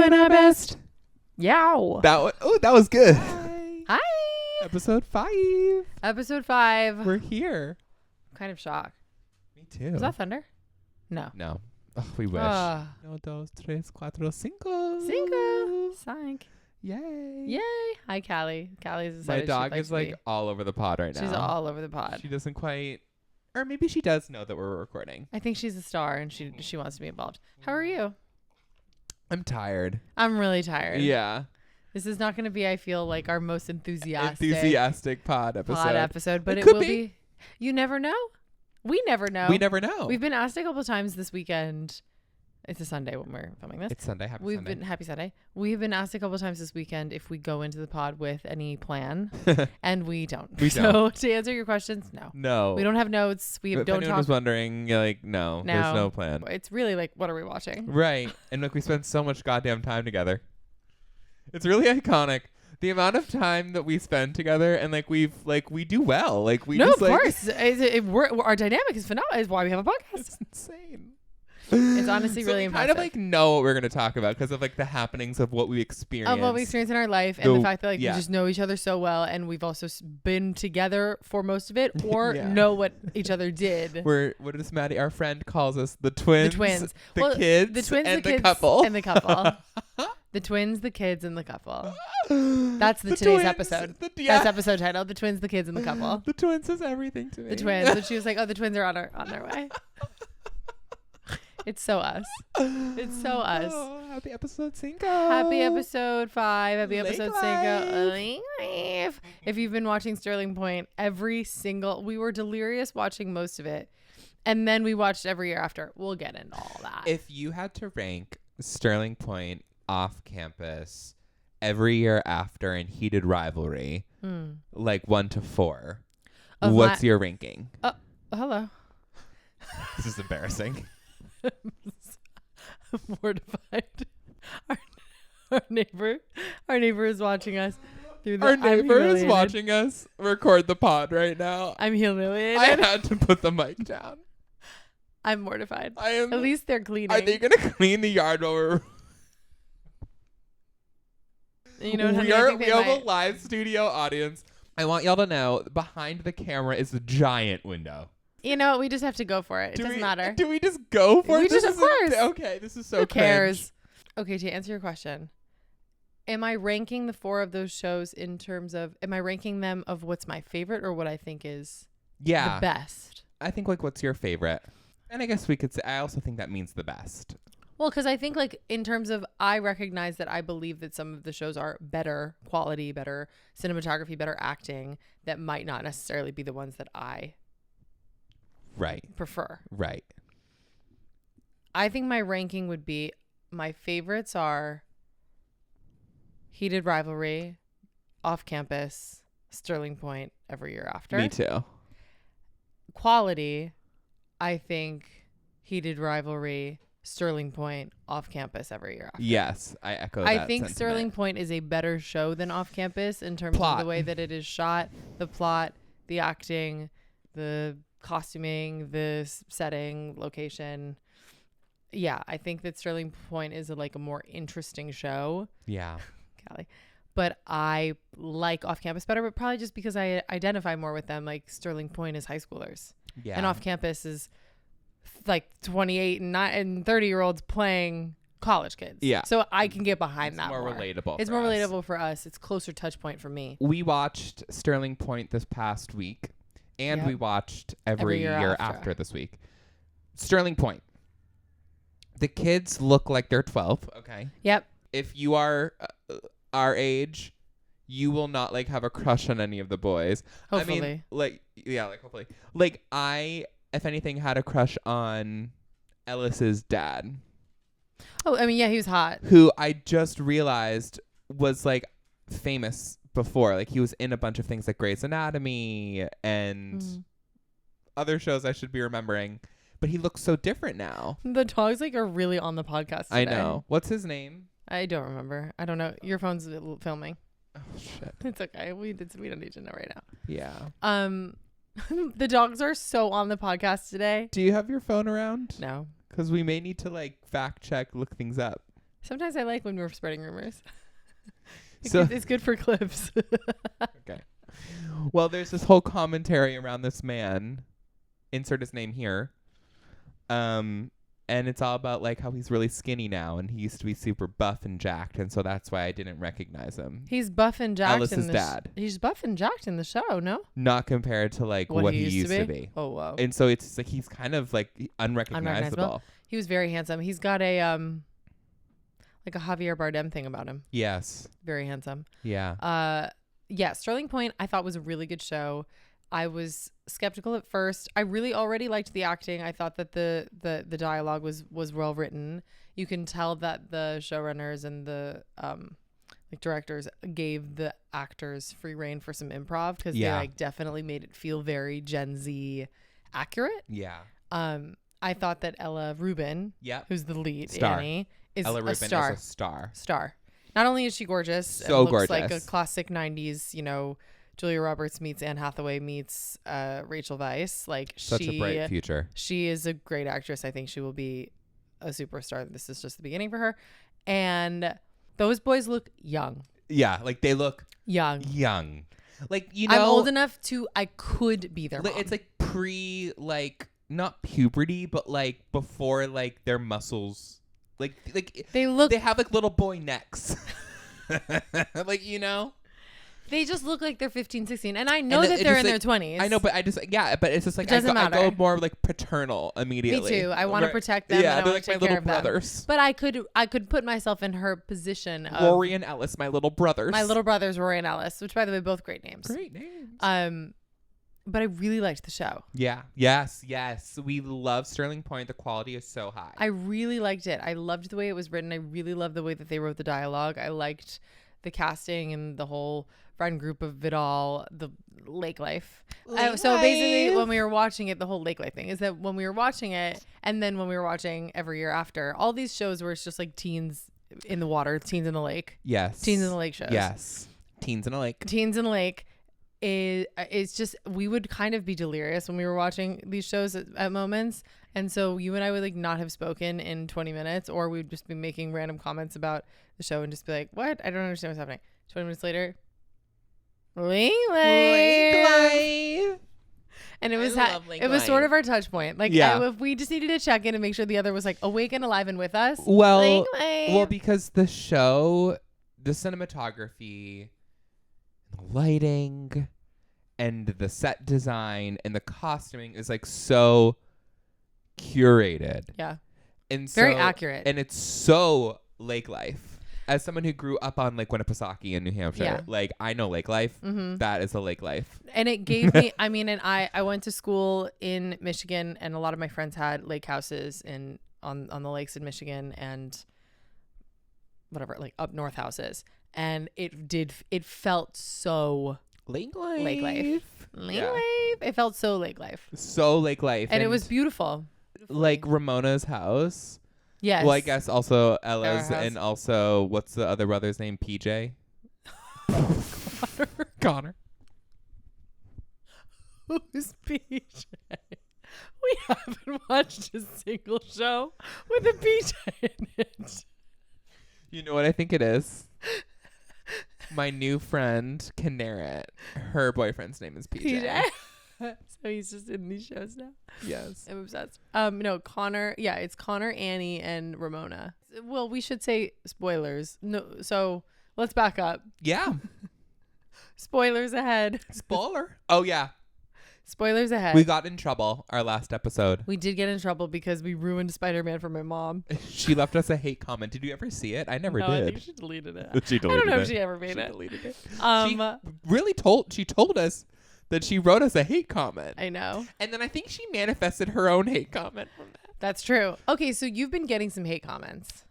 doing our best. Yow. That was good. Hi. Episode 5. Episode 5. We're here. I'm kind of shocked. Me too. Was that thunder? No. No. Oh, we wish. Ah. No, dos, tres, cuatro, cinco. Cinco. Cinq. Yay. Yay. Hi, Callie. Callie's My excited. dog is like all over the pod right now. She's all over the pod. She doesn't quite, or maybe she does know that we're recording. I think she's a star and she wants to be involved. How are you? I'm tired. I'm really tired. Yeah. This is not going to be, I feel like, our most enthusiastic pod episode. But it could will be. You never know. We never know. We never know. We've been asked a couple times this weekend. It's a Sunday when we're filming this. It's Sunday. Happy Sunday. We've been asked a couple times this weekend if we go into the pod with any plan, and we don't. So to answer your questions, no. No. We don't have notes. We if don't anyone talk. was wondering, like, no, there's no plan. It's really like, what are we watching? Right. And like, we spend so much goddamn time together. It's really iconic. The amount of time that we spend together, and like we do well. Like we no, just, of like, course. Our dynamic is phenomenal. Is why we have a podcast. It's insane. It's honestly really we impressive. kind of like know what we're going to talk about because of like the happenings of what we experienced. Of what we experienced in our life, and the fact that like we just know each other so well, and we've also been together for most of it, or know what each other did. What does Maddie, our friend, calls us? The twins. The kids. The twins. And the kids, couple. And the couple. The twins, the kids, and the couple. That's today's episode. That's episode title. The twins, the kids, and the couple. The twins is everything to me. The twins. And she was like, "Oh, the twins are on their way." It's so us. It's so us. Oh, happy episode 5. Happy episode 5. Happy Lake episode life. 5. If you've been watching Sterling Point, we were delirious watching most of it. And then we watched every year after. We'll get into all that. If you had to rank Sterling Point off campus every year after in heated rivalry, like 1 to 4, what's your ranking? Hello. This is embarrassing. I'm mortified. Our neighbor is watching us through the. Our neighbor is watching us record the pod right now. I'm humiliated. I had to put the mic down. I'm mortified. I am. At least they're cleaning. Are they gonna clean the yard while we're? You know what? We have a live studio audience. I want y'all to know behind the camera is a giant window. You know, we just have to go for it. It doesn't matter. Do we just go for it? Of course. Okay, this is so Who cares? Cringe. Okay, to answer your question, am I ranking the 4 of those shows in terms of, am I ranking them of what's my favorite or what I think is the best? I think like what's your favorite? And I guess we could say, I also think that means the best. Well, because I think like in terms of, I recognize that I believe that some of the shows are better quality, better cinematography, better acting that might not necessarily be the ones that I prefer. Right. I think my ranking would be, my favorites are Heated Rivalry, Off Campus, Sterling Point, Every Year After. Me too. Quality, I think Heated Rivalry, Sterling Point, Off Campus, Every Year After. Yes, I echo that I think sentiment. Sterling Point is a better show than Off Campus in terms of the way that it is shot, the plot, the acting, the costuming, the setting, location. Yeah, I think that Sterling Point is a more interesting show. Yeah. Callie. But I like Off Campus better, but probably just because I identify more with them. Like Sterling Point is high schoolers. Yeah. And Off Campus is like 28 and 30-year-olds playing college kids. Yeah. So I can get behind that more relatable. It's more relatable for us. It's closer touch point for me. We watched Sterling Point this past week. And we watched every year after this week. Sterling Point. The kids look like they're 12. Okay. Yep. If you are our age, you will not have a crush on any of the boys. Hopefully. I mean, hopefully. I, if anything, had a crush on Ellis's dad. Oh, I mean, yeah, he was hot. Who I just realized was famous before. He was in a bunch of things like Grey's Anatomy and other shows I should be remembering, but he looks so different now. The dogs are really on the podcast today. I know. What's his name? I don't remember. I don't know. Your phone's filming. Oh shit. It's okay. We don't need to know right now. Yeah. The dogs are so on the podcast today. Do you have your phone around? No. Because we may need to fact check, look things up. Sometimes I like when we're spreading rumors. So It's good for clips. okay. Well, there's this whole commentary around this man. Insert his name here. And it's all about like how he's really skinny now, and he used to be super buff and jacked, and so that's why I didn't recognize him. He's buff and jacked. Alice's dad. He's buff and jacked in the show, no? Not compared to like what he used to be. Oh wow. And so it's like he's kind of like unrecognizable. He was very handsome. He's got a like a Javier Bardem thing about him. Yes. Very handsome. Yeah. Yeah, Sterling Point I thought was a really good show. I was skeptical at first. I really already liked the acting. I thought that the dialogue was well written. You can tell that the showrunners and the like directors gave the actors free reign for some improv because they like definitely made it feel very Gen Z accurate. Yeah. I thought that Ella Rubin, who's the lead, Annie, is Ella Rubin a star. is a star. Star. Not only is she gorgeous, so looks gorgeous, like a classic 90s, you know, Julia Roberts meets Anne Hathaway meets Rachel Weisz. Like such a bright future. She is a great actress. I think she will be a superstar. This is just the beginning for her. And those boys look young. Yeah, like they look young. Like, you know, I'm old enough I could be their mom. It's like like not puberty, but like before like their muscles like they have like little boy necks. Like, you know, they just look like they're 15, 16. And I know that they're in their 20s. I know, but but it's just like I go more like paternal immediately. Me too. I want to protect them. Yeah, they're like my little brothers. But I could put myself in her position of Rory and Ellis, my little brothers. My little brothers, Rory and Ellis, which by the way, both great names. Great names. But I really liked the show. Yeah. Yes. We love Sterling Point. The quality is so high. I really liked it. I loved the way it was written. I really loved the way that they wrote the dialogue. I liked the casting and the whole friend group of it all, the lake life. So basically, when we were watching it, the whole lake life thing is that when we were watching it, and then when we were watching every year after, all these shows where it's just like teens in the water, teens in the lake. Yes. Teens in the lake shows. Yes. Teens in a lake. Teens in the lake. It's just, we would kind of be delirious when we were watching these shows at moments, and so you and I would like not have spoken in 20 minutes, or we'd just be making random comments about the show and just be like, what? I don't understand what's happening. 20 minutes later, lake life. And it was sort of our touch point. Like, if we just needed to check in and make sure the other was like awake and alive and with us. Well, because the show, the cinematography, the lighting, and the set design and the costuming is like so curated. Yeah. And very accurate. And it's so lake life. As someone who grew up on Lake Winnipesaukee in New Hampshire, like I know lake life. Mm-hmm. That is a lake life. And it gave me, I mean, and I went to school in Michigan, and a lot of my friends had lake houses on the lakes in Michigan and whatever, like up north houses. And it felt so lake life. Lake life. It felt so lake life. So lake life. And it was beautiful. Like Ramona's house. Yes. Well, I guess also Ella's, and also what's the other brother's name? PJ. Connor. Who's PJ? We haven't watched a single show with a PJ in it. You know what I think it is? My new friend, Canaret. Her boyfriend's name is PJ. So he's just in these shows now. Yes. I'm obsessed. No, Connor. Yeah, it's Connor, Annie, and Ramona. Well, we should say spoilers. No, so let's back up. Yeah. Spoilers ahead. Spoiler. Oh, yeah. Spoilers ahead. We got in trouble our last episode. We did get in trouble because we ruined Spider-Man for my mom. She left us a hate comment. Did you ever see it? I never did. I think she deleted it. She deleted it. I don't know if she ever made it. She deleted it. She told us that she wrote us a hate comment. I know. And then I think she manifested her own hate comment from that. That's true. Okay, so you've been getting some hate comments.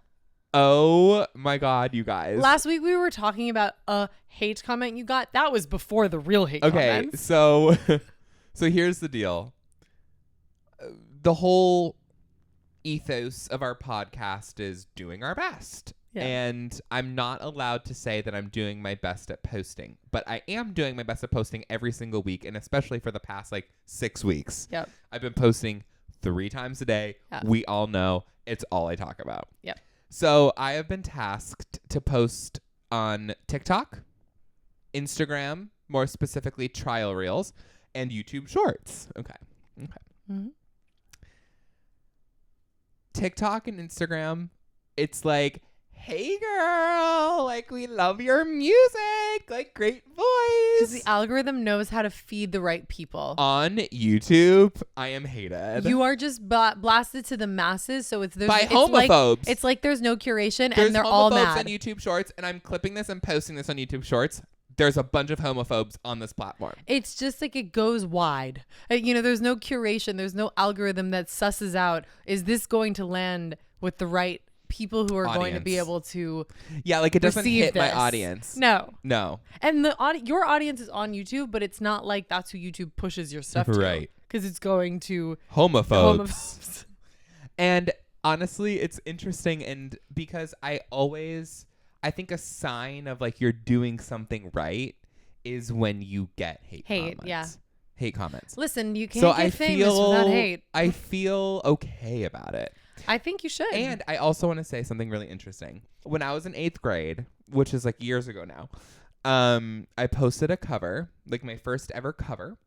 Oh my God, you guys. Last week we were talking about a hate comment you got. That was before the real hate comments. Okay, so here's the deal. The whole ethos of our podcast is doing our best. Yeah. And I'm not allowed to say that I'm doing my best at posting, but I am doing my best at posting every single week, and especially for the past 6 weeks. Yep. I've been posting 3 times a day. Yep. We all know it's all I talk about. Yep. So I have been tasked to post on TikTok, Instagram, more specifically trial reels, and YouTube Shorts. Okay. Mm-hmm. TikTok and Instagram, it's like, hey girl, like we love your music, like great voice. Because the algorithm knows how to feed the right people. On YouTube, I am hated. You are just blasted to the masses, so it's by homophobes. It's like there's no curation, there's and they're all mad. Homophobes on YouTube Shorts, and I'm clipping this and posting this on YouTube Shorts. There's a bunch of homophobes on this platform. It's just like it goes wide. There's no curation. There's no algorithm that susses out, is this going to land with the right people who are going to be able to like it doesn't hit this. my audience. No. And your audience is on YouTube, but it's not like that's who YouTube pushes your stuff to. Right. Because it's going to homophobes. And honestly, it's interesting, and because I think a sign of like you're doing something right is when you get hate comments. Yeah. Hate comments. Listen, you can't get famous without hate. I feel okay about it. I think you should. And I also want to say something really interesting. When I was in 8th grade, which is like years ago now, I posted a cover, like my first ever cover,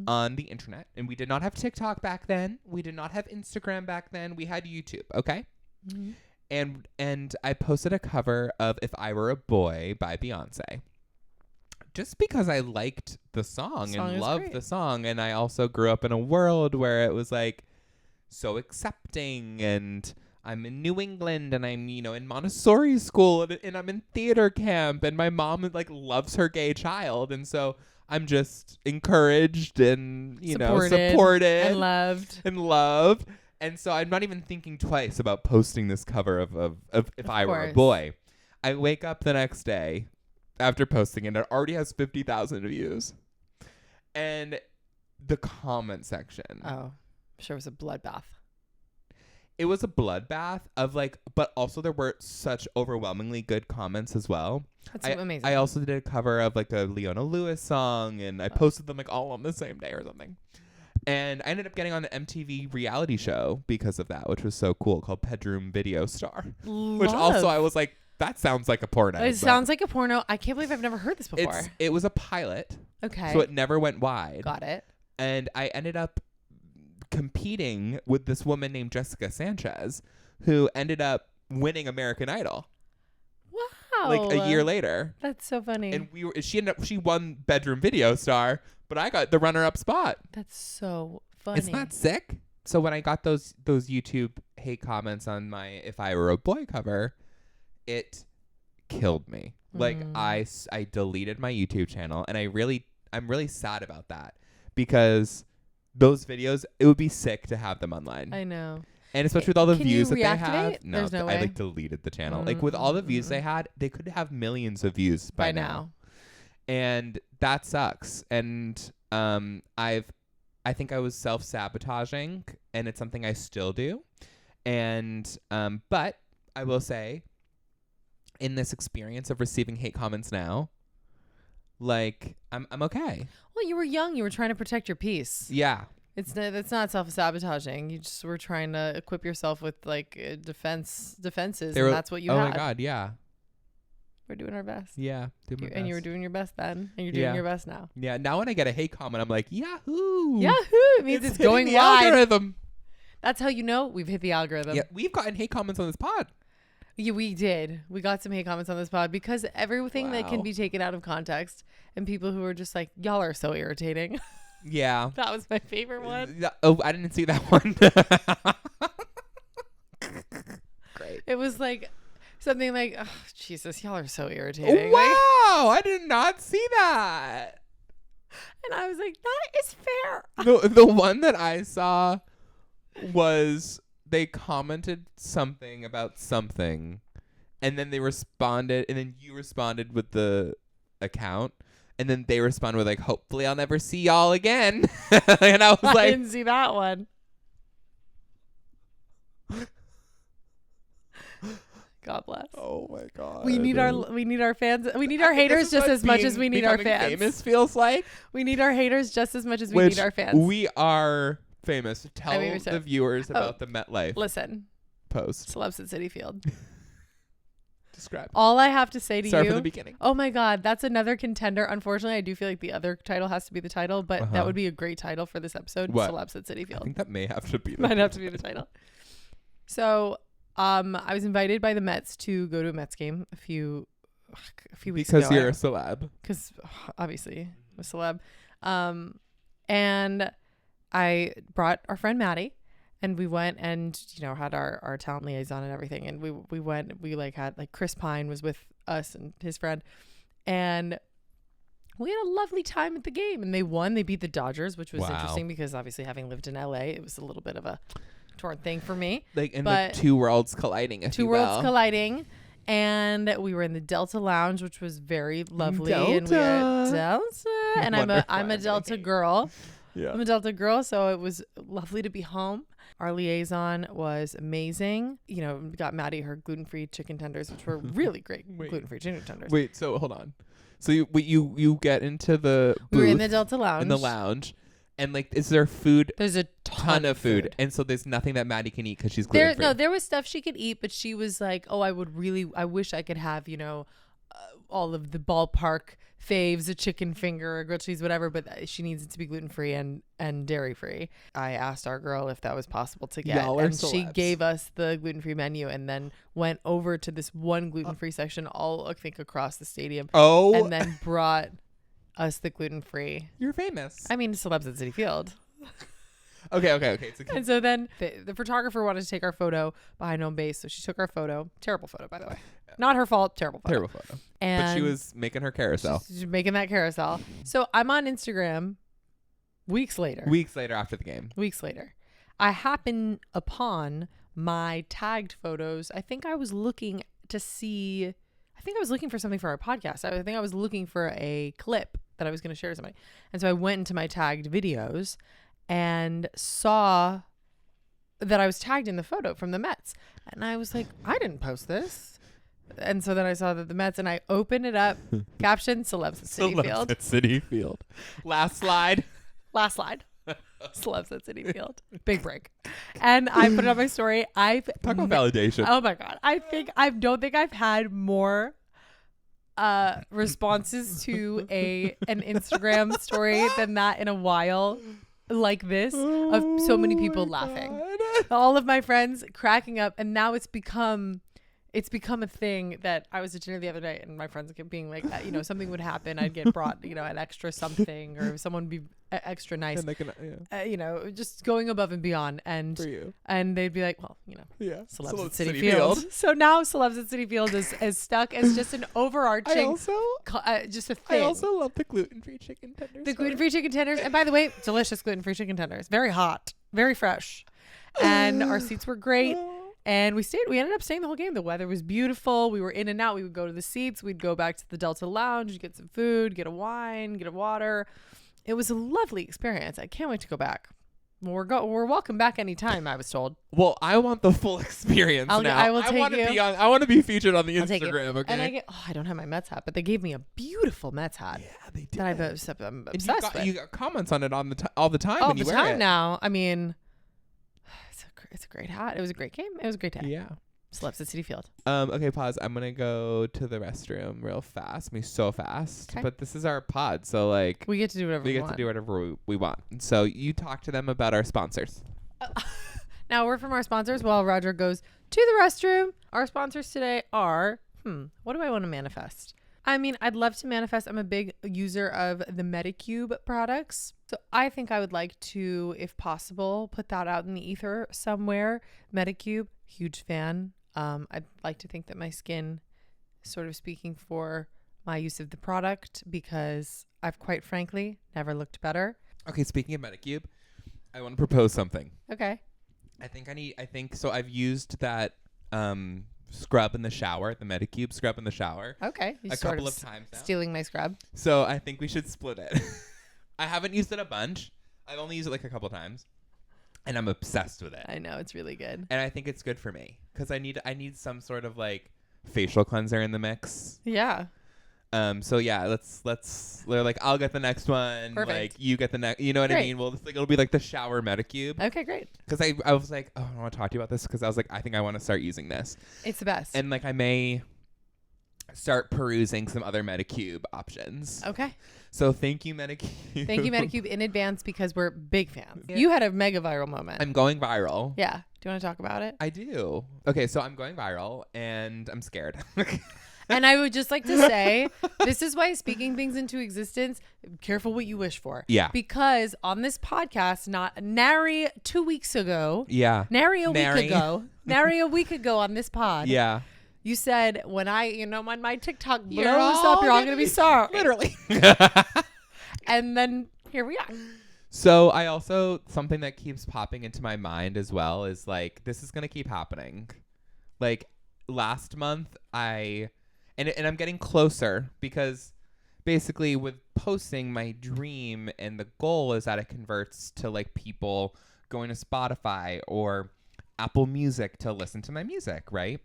on the internet. And we did not have TikTok back then. We did not have Instagram back then. We had YouTube, okay? Mm-hmm. And I posted a cover of If I Were a Boy by Beyonce. Just because I liked the song and loved the song. And I also grew up in a world where it was like so accepting, and I'm in New England, and I'm, in Montessori school, and I'm in theater camp, and my mom like loves her gay child. And so I'm just encouraged and, supported and loved. And so I'm not even thinking twice about posting this cover of If I Were a Boy. I wake up the next day after posting it. It already has 50,000 views. And the comment section. Oh, I'm sure it was a bloodbath. It was a bloodbath of like, but also there were such overwhelmingly good comments as well. That's amazing. I also did a cover of like a Leona Lewis song, and I posted them like all on the same day or something. And I ended up getting on an MTV reality show because of that, which was so cool, called Bedroom Video Star. Which also I was like, that sounds like a porno. It sounds like a porno. I can't believe I've never heard this before. It was a pilot. Okay. So it never went wide. Got it. And I ended up competing with this woman named Jessica Sanchez, who ended up winning American Idol. Wow. Like a year later. That's so funny. And she won Bedroom Video Star, but I got the runner-up spot. That's so funny. It's not sick. So when I got those YouTube hate comments on my If I Were a Boy cover, it killed me. Like I deleted my YouTube channel, and I'm really sad about that, because those videos, it would be sick to have them online. I know. And especially with all the views that they have. No, there's no way. I like deleted the channel. Like with all the views they had, they could have millions of views by now. And that sucks. And I think I was self-sabotaging, and it's something I still do. And but I will say, in this experience of receiving hate comments now, like I'm okay. Well, you were young. You were trying to protect your peace. Yeah. It's not self-sabotaging. You just were trying to equip yourself with like defenses, and that's what you had. Oh my God, yeah. We're doing our best. Yeah, doing my best. And you were doing your best then, and you're doing your best now. Yeah, now when I get a hate comment, I'm like, Yahoo! Yahoo! It means it's going the wide. Algorithm. That's how you know we've hit the algorithm. Yeah, we've gotten hate comments on this pod. Yeah, we did. We got some hate comments on this pod because everything that can be taken out of context, and people who are just like, y'all are so irritating. Yeah. That was my favorite one. Oh, I didn't see that one. Great. It was like something like, oh, Jesus, y'all are so irritating. Wow, I did not see that. And I was like, that is fair. The one that I saw was they commented something about something, and then they responded, and then you responded with the account. And then they respond with like, hopefully I'll never see y'all again. And I was like, I didn't see that one. God bless. Oh my God. We need our fans. We need our haters just as much as we need our fans. Famous feels like. We need our haters just as much as we need our fans. We are famous. Tell the viewers about the MetLife Listen. post. Celebs at Citi Field. Describe. All I have to say to Start you. from the beginning. Oh my God, that's another contender. Unfortunately, I do feel like the other title has to be the title, but that would be a great title for this episode. What? Celebs at Citi Field. I think that may have to be. Might have to be the title. So, I was invited by the Mets to go to a Mets game a few weeks ago. Because you're a celeb. Because obviously I'm a celeb. And I brought our friend Maddie, and we went and, had our talent liaison and everything. And we went, we had Chris Pine was with us and his friend. And we had a lovely time at the game, and they won. They beat the Dodgers, which was interesting because obviously having lived in LA, it was a little bit of a torn thing for me. The two worlds colliding. Two worlds colliding. And we were in the Delta Lounge, which was very lovely. And we had Delta. And I'm a Delta girl. Yeah. I'm a Delta girl, so it was lovely to be home. Our liaison was amazing. We got Maddie her gluten-free chicken tenders, which were really great gluten-free chicken tenders. Wait, so hold on. So you get into the booth. We were in the Delta Lounge. In the lounge. And is there food? There's a ton of food. And so there's nothing that Maddie can eat because she's gluten-free. No, there was stuff she could eat, but she was like, oh, I wish I could have, all of the ballpark faves, a chicken finger, a grilled cheese, whatever, but she needs it to be gluten-free and dairy-free. I asked our girl if that was possible to get, and she gave us the gluten-free menu and then went over to this one gluten-free section all, I think, across the stadium. Oh. And then brought us the gluten-free. You're famous. I mean, Celebs at Citi Field. Okay. And so then the photographer wanted to take our photo behind home base, so she took our photo. Terrible photo, by the way. Not her fault. Terrible photo. But she was making her carousel. She's making that carousel. So I'm on Instagram weeks later. Weeks later after the game. Weeks later. I happen upon my tagged photos. I think I was looking for something for our podcast. I think I was looking for a clip that I was going to share with somebody. And so I went into my tagged videos and saw that I was tagged in the photo from the Mets. And I was like, I didn't post this. And so then I saw that the Mets, and I opened it up, caption, Celebs at Citi Field. Celebs at Citi Field. Last slide. Celebs at Citi Field. Big break. And I put it on my story. Talk about validation. Oh my God. I don't think I've had more responses to an Instagram story than that in a while, like this, of so many people laughing. All of my friends cracking up, and now it's become a thing that I was at dinner the other day, and my friends kept being like, something would happen. I'd get brought, an extra something, or someone would be extra nice. And they can, just going above and beyond. And for you. And they'd be like, well, Celebs at Citi Field. So now Celebs at Citi Field is stuck as just an overarching, just a thing. I also love the gluten-free chicken tenders. The gluten-free chicken tenders. And by the way, delicious gluten-free chicken tenders. Very hot, very fresh. And our seats were great. And we ended up staying the whole game. The weather was beautiful. We were in and out. We would go to the seats. We'd go back to the Delta Lounge, get some food, get a wine, get a water. It was a lovely experience. I can't wait to go back. We're welcome back anytime, I was told. Well, I want the full experience now. I will take you. I want to be featured on the Instagram, okay? And I don't have my Mets hat, but they gave me a beautiful Mets hat. Yeah, they did. That I'm obsessed with. You got comments on it all the time all when the you wear time it. now. I mean, it's a great hat. It was a great game. It was a great day. Yeah. Celebs at Citi Field. Okay, pause. I'm gonna go to the restroom real fast. So fast. Okay. But this is our pod, so we get to do whatever we want. To do whatever we want. So you talk to them about our sponsors. Now we're from our sponsors while Roger goes to the restroom. Our sponsors today are what do I want to manifest? I mean, I'd love to manifest. I'm a big user of the Medicube products. So I think I would like to, if possible, put that out in the ether somewhere. Medicube, huge fan. I'd like to think that my skin is sort of speaking for my use of the product, because I've quite frankly never looked better. Okay, speaking of Medicube, I want to propose something. Okay. I think so I've used that scrub in the shower, the Medicube scrub in the shower. Okay. A couple of times now. Stealing my scrub. So I think we should split it. I haven't used it a bunch. I've only used it a couple times. And I'm obsessed with it. I know, it's really good. And I think it's good for me because I need some sort of facial cleanser in the mix. Yeah. So yeah, let's I'll get the next one. Perfect. You get the next. You know what I mean? Well, it'll be the shower Medicube. Okay, great. Because I was like, oh, I don't want to talk to you about this because I was like, I think I want to start using this. It's the best. And I may start perusing some other Medicube options. Okay. So thank you, Medicube. Thank you, Medicube, in advance because we're big fans. Yeah. You had a mega viral moment. I'm going viral. Yeah. Do you want to talk about it? I do. Okay, so I'm going viral and I'm scared. And I would just like to say, this is why speaking things into existence, careful what you wish for. Yeah. Because on this podcast, not nary 2 weeks ago. Yeah. Nary a week ago on this pod. Yeah. You said when my TikTok blows up, you're all going to be sorry. Literally. And then here we are. So I also, something that keeps popping into my mind as well is like, this is going to keep happening. Like last month and I'm getting closer because basically with posting, my dream and the goal is that it converts to like people going to Spotify or Apple Music to listen to my music, right?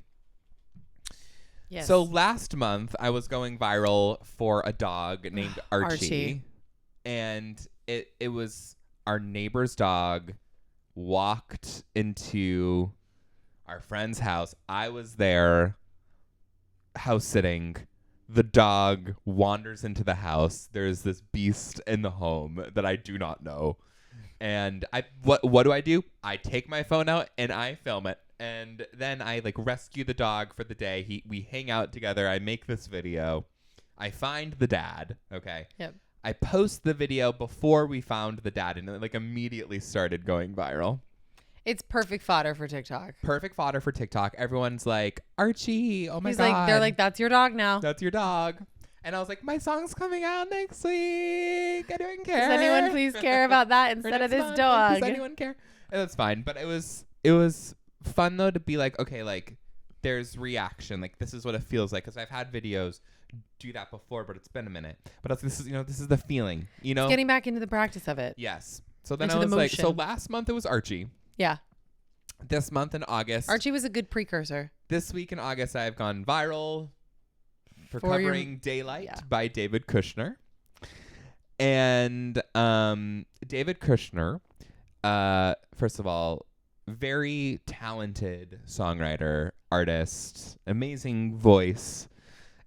Yes. So last month I was going viral for a dog named Archie. And it was our neighbor's dog walked into our friend's house. I was there house sitting. The dog wanders into the house. There's this beast in the home that I do not know. And what do? I take my phone out and I film it. And then I like rescue the dog for the day. We hang out together. I make this video. I find the dad. Okay. Yep. I post the video before we found the dad, and it like immediately started going viral. It's perfect fodder for TikTok. Perfect fodder for TikTok. Everyone's like, Archie, oh my God. They're like, that's your dog now. That's your dog. And I was like, my song's coming out next week. I don't care. Does anyone please care about that instead of this dog? Does anyone care? And that's fine. But it was fun though to be like, okay, like there's reaction. Like this is what it feels like. Because I've had videos do that before, but it's been a minute. But this is the feeling, It's getting back into the practice of it. Yes. So then into I was like, motion. so last month it was Archie. Yeah. This month in August. Archie was a good precursor. This week in August, I've gone viral for covering Daylight by David Kushner. And David Kushner, first of all, very talented songwriter, artist, amazing voice.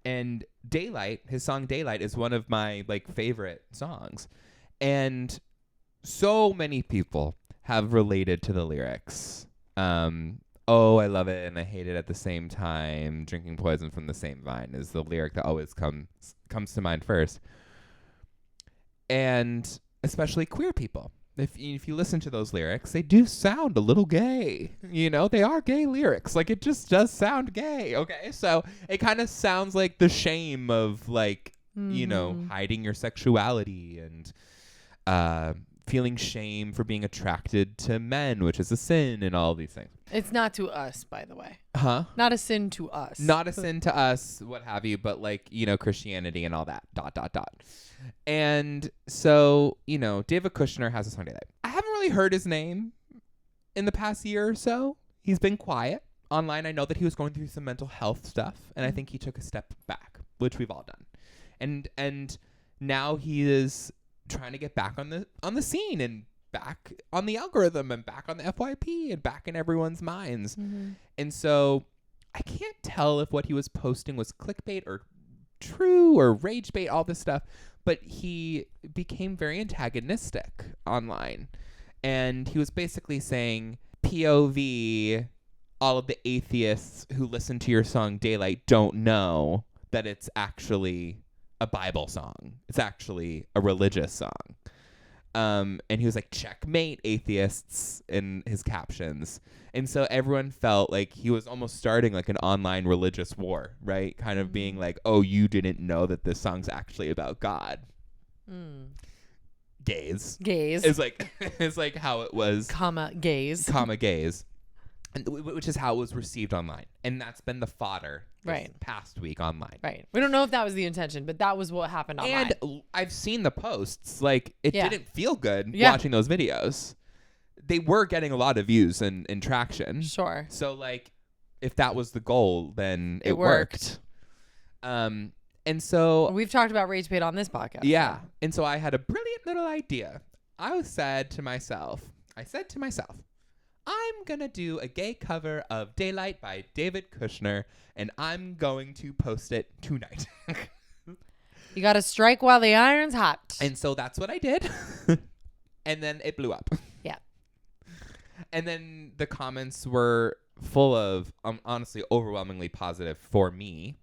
And Daylight, his song Daylight is one of my like favorite songs. And so many people have related to the lyrics. Oh, I love it and I hate it at the same time. Drinking poison from the same vine is the lyric that always comes to mind first. And especially queer people. If you listen to those lyrics, they do sound a little gay. They are gay lyrics. Like, it just does sound gay, okay? So it kind of sounds like the shame of, like, hiding your sexuality and feeling shame for being attracted to men, which is a sin, and all these things. It's not to us, by the way. Huh? Not a sin to us. Not a sin to us, what have you, but, like, Christianity and all that, ... And so, David Kushner has a song Daylight. I haven't really heard his name in the past year or so. He's been quiet. Online, I know that he was going through some mental health stuff, and I think he took a step back, which we've all done. And now he is trying to get back on the scene and back on the algorithm and back on the FYP and back in everyone's minds. Mm-hmm. And so I can't tell if what he was posting was clickbait or true or rage bait, all this stuff. But he became very antagonistic online. And he was basically saying, POV, all of the atheists who listen to your song Daylight don't know that it's actually a Bible song. It's actually a religious song. And he was like, checkmate atheists in his captions. And so everyone felt like he was almost starting like an online religious war, right? Kind of being like, oh, you didn't know that this song's actually about God. Gays. It's like how it was. Gays. Gays. And which is how it was received online. And that's been the fodder this past week online. Right. We don't know if that was the intention, but that was what happened online. And I've seen the posts. Like, it didn't feel good watching those videos. They were getting a lot of views and traction. Sure. So, like, if that was the goal, then it worked. And so... We've talked about rage bait on this podcast. Yeah. So. And so I had a brilliant little idea. I said to myself, I'm going to do a gay cover of Daylight by David Kushner, and I'm going to post it tonight. You got to strike while the iron's hot. And so that's what I did. And then it blew up. Yeah. And then the comments were full of, honestly, overwhelmingly positive for me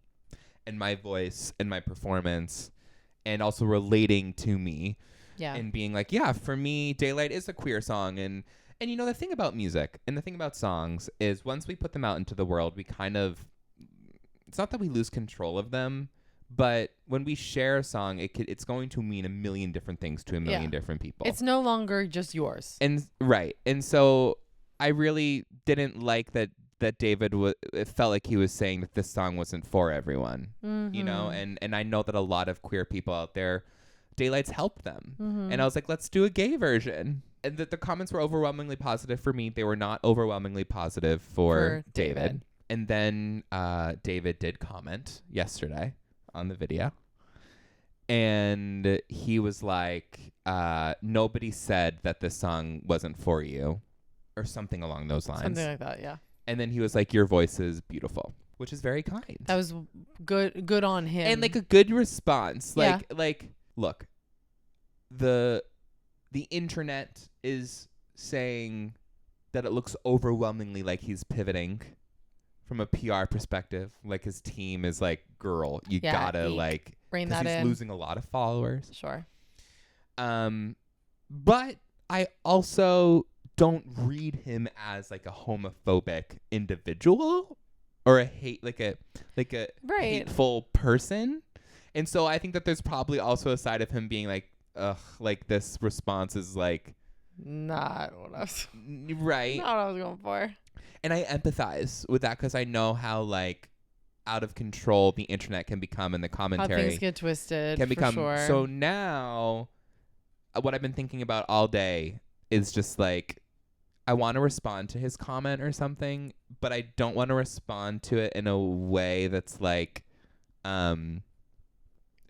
and my voice and my performance, and also relating to me. Yeah. And being like, yeah, for me, Daylight is a queer song. And you know, the thing about music and the thing about songs is once we put them out into the world, we kind of, it's not that we lose control of them, but when we share a song, it's going to mean a million different things to a million different people. It's no longer just yours. And right. And so I really didn't like that David it felt like he was saying that this song wasn't for everyone, you know, and I know that a lot of queer people out there, Daylight's helped them. And I was like, let's do a gay version. And the comments were overwhelmingly positive for me. They were not overwhelmingly positive for David. And then David did comment yesterday on the video. And he was like, nobody said that this song wasn't for you, or something along those lines. Something like that, yeah. And then he was like, your voice is beautiful, which is very kind. That was good on him. And like a good response. Yeah. Like, look, the internet is saying that it looks overwhelmingly like he's pivoting from a PR perspective. Like his team is like, girl, you gotta like, bring that in. He's losing a lot of followers. Sure. But I also don't read him as like a homophobic individual or a hateful person. And so I think that there's probably also a side of him being like, ugh, like this response is like not what I was right. Not what I was going for. And I empathize with that because I know how like out of control the internet can become, and the commentary how things get twisted can become. Sure. So now what I've been thinking about all day is just like, I want to respond to his comment or something, but I don't want to respond to it in a way that's like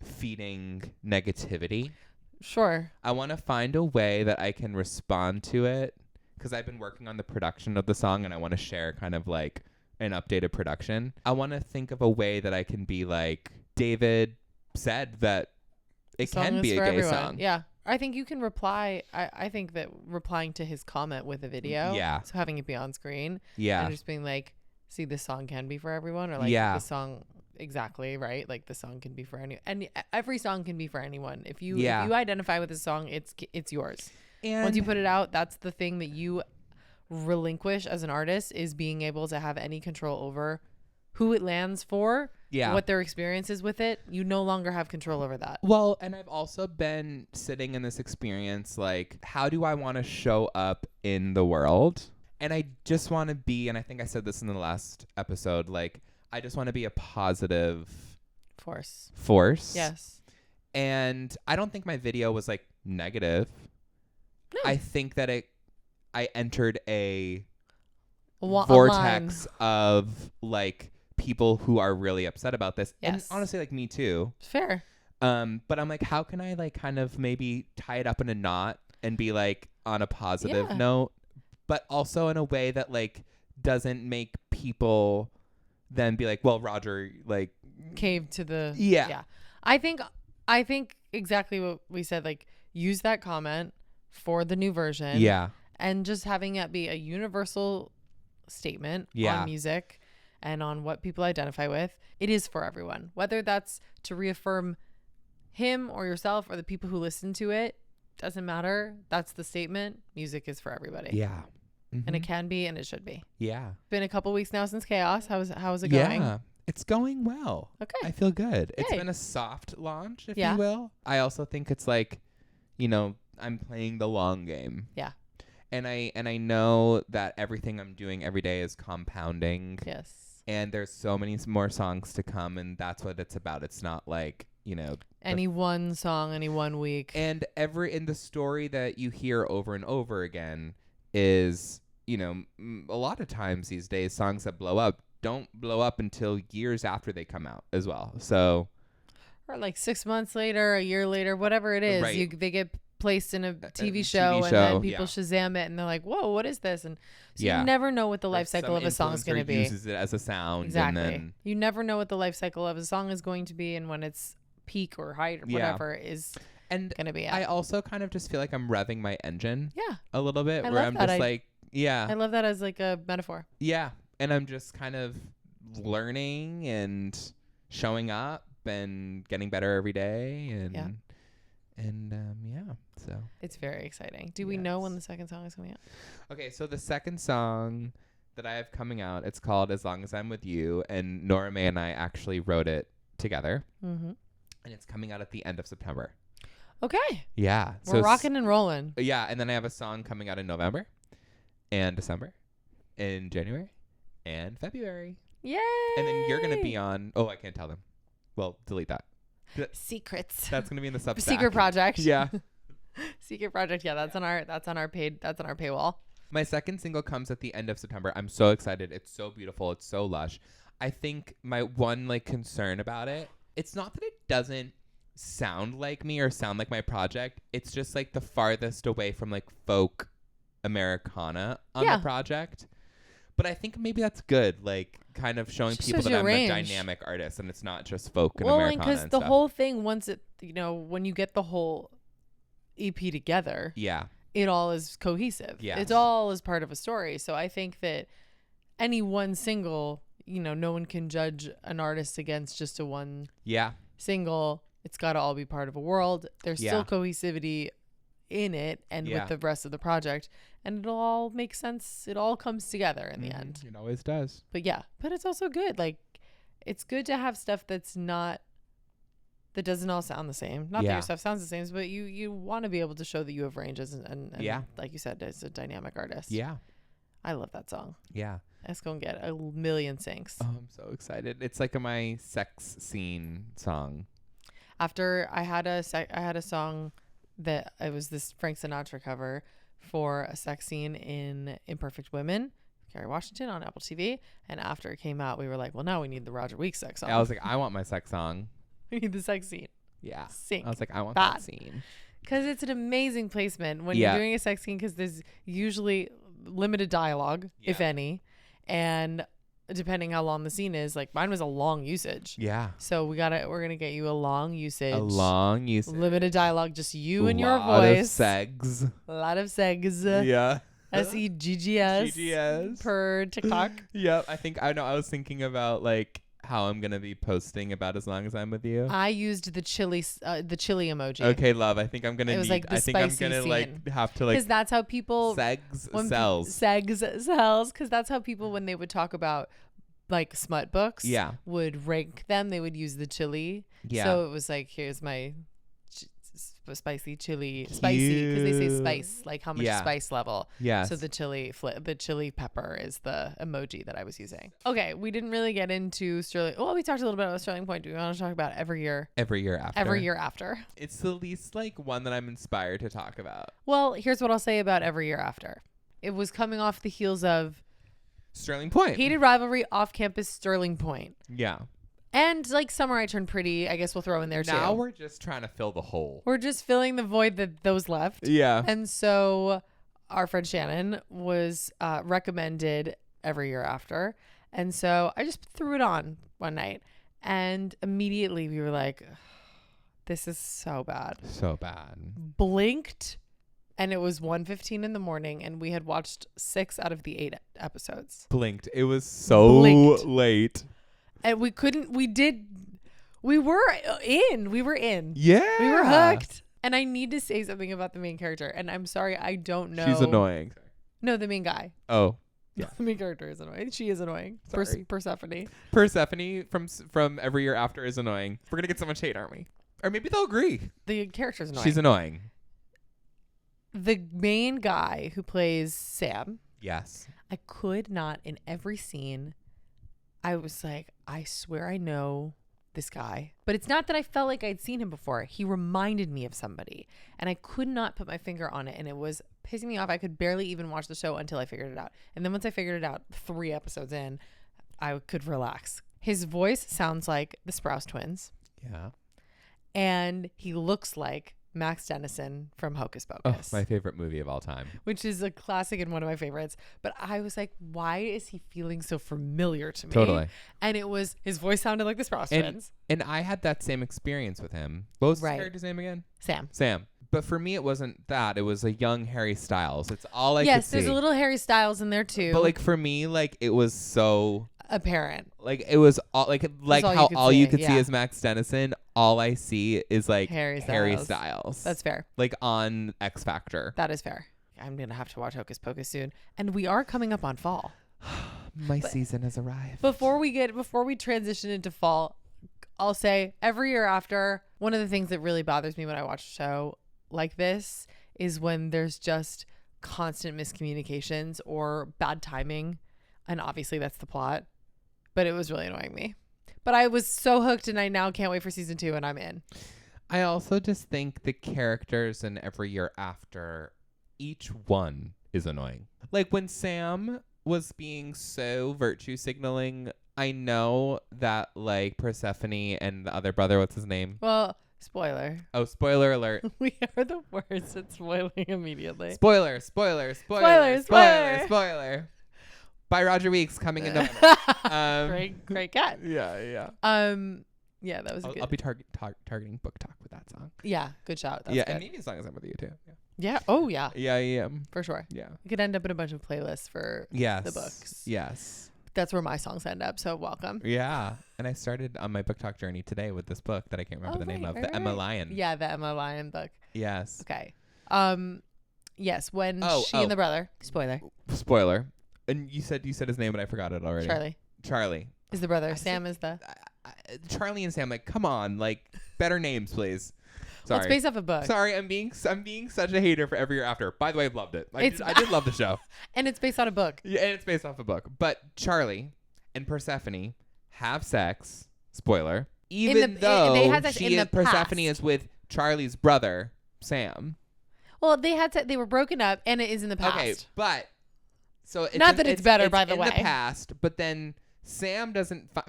feeding negativity. Sure. I want to find a way that I can respond to it, because I've been working on the production of the song and I want to share kind of like an updated production. I want to think of a way that I can be like, David said that it can be a gay song. Yeah. I think you can reply. I think that replying to his comment with a video. Yeah. So having it be on screen. Yeah. And just being like, see, this song can be for everyone. Or like, this song, exactly, right? Like the song can be for anyone. And every song can be for anyone. If you identify with a song, it's yours. And once you put it out, that's the thing that you relinquish as an artist, is being able to have any control over who it lands for, what their experience is with it. You no longer have control over that. Well, and I've also been sitting in this experience, like, how do I want to show up in the world? And I just want to be, and I think I said this in the last episode, like, I just want to be a positive force. Yes. And I don't think my video was like negative. No. I think that I entered a vortex of like people who are really upset about this. Yes. And honestly, like me too. Fair. But I'm like, how can I like kind of maybe tie it up in a knot and be like on a positive note, but also in a way that like doesn't make people then be like, well, Roger, like cave to the yeah. I think exactly what we said, like use that comment for the new version. Yeah. And just having it be a universal statement on music and on what people identify with. It is for everyone, whether that's to reaffirm him or yourself or the people who listen to it. Doesn't matter. That's the statement. Music is for everybody. Yeah. Mm-hmm. And it can be, and it should be. Yeah. Been a couple weeks now since Chaos. How's it going? Yeah. It's going well. Okay. I feel good. Yay. It's been a soft launch, if you will. I also think it's like, you know, I'm playing the long game. Yeah. And I know that everything I'm doing every day is compounding. Yes. And there's so many more songs to come, and that's what it's about. It's not like, you know, any one song, any 1 week. And in the story that you hear over and over again is, you know, a lot of times these days, songs that blow up don't blow up until years after they come out as well. So, or like 6 months later, a year later, whatever it is, right. They get placed in a TV show, and then people Shazam it and they're like, whoa, what is this? And so you never know what the life cycle of a song is going to be. Uses it as a sound. Exactly. And then you never know what the life cycle of a song is going to be and when its peak or height or whatever is going to be at. I also kind of just feel like I'm revving my engine a little bit. I where love I'm that. just like, I love that as like a metaphor. Yeah. And I'm just kind of learning and showing up and getting better every day. And so it's very exciting. Do we know when the second song is coming out? Okay, so the second song that I have coming out, it's called As Long As I'm With You, and Nora May and I actually wrote it together. Mm-hmm. And it's coming out at the end of September. Okay. Yeah. We're rocking and rolling. Yeah, and then I have a song coming out in November and December and January and February. Yay! And then you're going to be on... Oh, I can't tell them. Well, delete that. Secrets. That's going to be in the Substack. Secret project. Yeah. Secret project. Yeah, that's on our paywall. My second single comes at the end of September. I'm so excited. It's so beautiful. It's so lush. I think my one concern about it, it's not that it doesn't sound like me or sound like my project. It's just the farthest away from folk Americana on the project. But I think maybe that's good, kind of showing people that I'm a dynamic artist and it's not just folk and Americana. Well, because the whole thing, once it, when you get the whole EP together, it all is cohesive. Yeah, it all is part of a story. So I think that any one single, no one can judge an artist against just a one single. It's got to all be part of a world. There's still cohesivity in it and with the rest of the project, and it'll all make sense. It all comes together in the end. It always does. But it's also good. It's good to have stuff that doesn't all sound the same. Not that your stuff sounds the same, but you want to be able to show that you have ranges and like you said, as a dynamic artist. Yeah. I love that song. Yeah. Let's go and get a million syncs. Oh, I'm so excited. It's my sex scene song. After I had a song that it was this Frank Sinatra cover for a sex scene in Imperfect Women, Kerry Washington on Apple TV. And after it came out, we were like, well, now we need the Roger Weeks sex song. I was like, I want my sex song. We need the sex scene. Yeah. Sync. I was like, I want that scene. Because it's an amazing placement when you're doing a sex scene, because there's usually limited dialogue, if any. And depending how long the scene is, mine was a long usage. Yeah. So we're going to get you a long usage. Limited dialogue, just you and your voice. A lot of segs. Yeah. SEGGS. Per TikTok. Yep. I was thinking about how I'm gonna be posting about As Long As I'm With You. I used the chili emoji. Okay, love. I think I'm gonna have to because that's how people segs sells because that's how people, when they would talk about smut books, would rank them. They would use the chili. Yeah. So it was here's my spicy chili, spicy, because they say spice, how much spice level. Yeah. So the chili pepper is the emoji that I was using. Okay, we didn't really get into Sterling. Well, we talked a little bit about Sterling Point. Do we want to talk about Every Year After? It's the least one that I'm inspired to talk about. Well, here's what I'll say about Every Year After. It was coming off the heels of Sterling Point. Hated rivalry, off campus, Sterling Point. Yeah. And Summer I Turned Pretty, I guess we'll throw in there too. Now we're just trying to fill the hole. We're just filling the void that those left. Yeah. And so our friend Shannon was recommended Every Year After. And so I just threw it on one night. And immediately we were like, this is so bad. So bad. Blinked. And it was 1:15 in the morning, and we had watched 6 out of the 8 episodes. Blinked. It was so late. And we were in. Yeah. We were hooked. And I need to say something about the main character. And I'm sorry, I don't know. She's annoying. No, the main guy. Oh. Yeah. The main character is annoying. She is annoying. Persephone. Persephone from Every Year After is annoying. We're going to get so much hate, aren't we? Or maybe they'll agree. The character's annoying. She's annoying. The main guy who plays Sam. Yes. I could not, in every scene, I was like, I swear I know this guy. But it's not that I felt like I'd seen him before. He reminded me of somebody. And I could not put my finger on it. And it was pissing me off. I could barely even watch the show until I figured it out. And then once I figured it out, 3 episodes in, I could relax. His voice sounds like the Sprouse twins. Yeah. And he looks like Max Dennison from Hocus Oh, Pocus, my favorite movie of all time. which is a classic and one of my favorites. But I was like, why is he feeling so familiar to me? Totally. And it was, his voice sounded like the Sprouse twins. And I had that same experience with him. What was his Right. character's name again? Sam. But for me, it wasn't that. It was a young Harry Styles. It's all I could Yes, see. there's a little Harry Styles in there too. But like for me, like it was so apparent. like it was all like how all you could see yeah. is Max Dennison. All I see is like Harry Styles. That's fair. Like on X Factor. That is fair. I'm gonna have to watch Hocus Pocus soon, and we are coming up on fall. My season has arrived. Before we transition into fall, I'll say every year after, one of the things that really bothers me when I watch a show like this is when there's just constant miscommunications or bad timing, and obviously that's the plot, but it was really annoying me. But I was so hooked, and I now can't wait for season 2, and I'm in. I also just think the characters in every year after, each one is annoying. Like when Sam was being so virtue signaling, I know that like Persephone and the other brother, what's his name? Well, spoiler. Oh, spoiler alert. We are the worst at spoiling immediately. Spoiler. By Roger Weeks coming in November. Great cat. Yeah. Yeah, that was good. I'll be targeting book talk with that song. Yeah, good shout. That's yeah, good. and maybe a song is up with you too. Yeah. Oh yeah. Yeah. For sure. Yeah. It could end up in a bunch of playlists for the books. Yes. That's where my songs end up. So welcome. Yeah. And I started on my book talk journey today with this book that I can't remember the name of, the Emma Lyon. Yeah, the Emma Lyon book. Yes. Okay. Yes, when she and the brother. Spoiler. And you said his name, but I forgot it already. Charlie is the brother. Sam is the. Charlie and Sam. Like, come on, like better names, please. Sorry. Well, it's based off a book. Sorry, I'm being such a hater for every year after. By the way, I loved it. I did love the show. And it's based on a book. Yeah, and it's based off a book. But Charlie and Persephone have sex. Spoiler. Even though they had sex in the Persephone past. is with Charlie's brother, Sam. Well, they were broken up, and it is in the past. Okay, but so it's not that it's better, by the way. In the past, but then Sam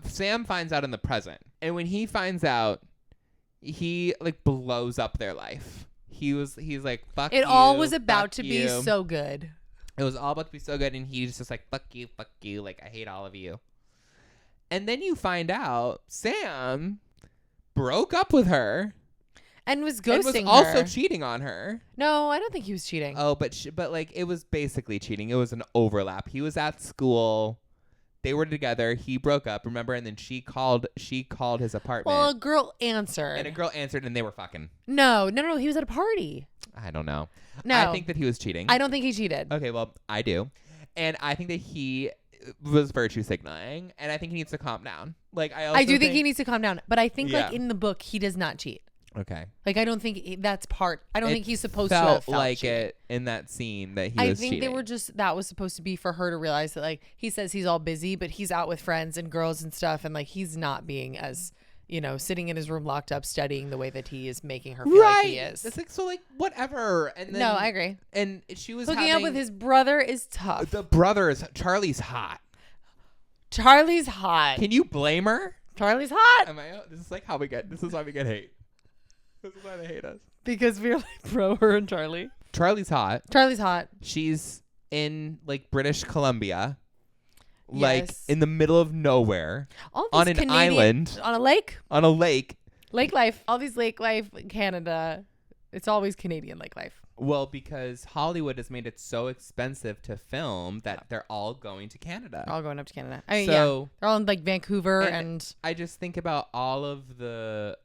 Sam finds out in the present, and when he finds out, he like blows up their life. He's like, fuck you. It all was about to be so good. It was all about to be so good, and he's just like, fuck you, like, I hate all of you. And then you find out Sam broke up with her. And was ghosting and was also her. cheating on her. No, I don't think he was cheating. Oh, but like, it was basically cheating. It was an overlap. He was at school. They were together. He broke up, remember? And then she called his apartment. Well, a girl answered. And a girl answered, and they were fucking. No. He was at a party. I don't know. No. I think that he was cheating. I don't think he cheated. Okay, well, I do. And I think that he was virtue signaling, and I think he needs to calm down. Like, I do think he needs to calm down. But I think, like, in the book, he does not cheat. Okay. Like, I don't think that's part. I don't think he's supposed to have felt like cheating. it in that scene that he was cheating. I think they were just, that was supposed to be for her to realize that, like, he says he's all busy, but he's out with friends and girls and stuff, and, like, he's not being as, sitting in his room locked up studying the way that he is making her feel like he is. It's like, so, like, whatever. And then, no, I agree. And she was hooking up with his brother is tough. The brother is Charlie's hot. Charlie's hot. Can you blame her? Charlie's hot. This is like how we get. This is why we get hate. This is why they hate us. Because we're like pro her and Charlie. Charlie's hot. Charlie's hot. She's in like British Columbia, yes. like in the middle of nowhere, on an island, on a lake. On a lake. Lake life. All these lake life in Canada. It's always Canadian lake life. Well, because Hollywood has made it so expensive to film that they're all going to Canada. They're all going up to Canada. I mean, they're all in like Vancouver and I just think about all of the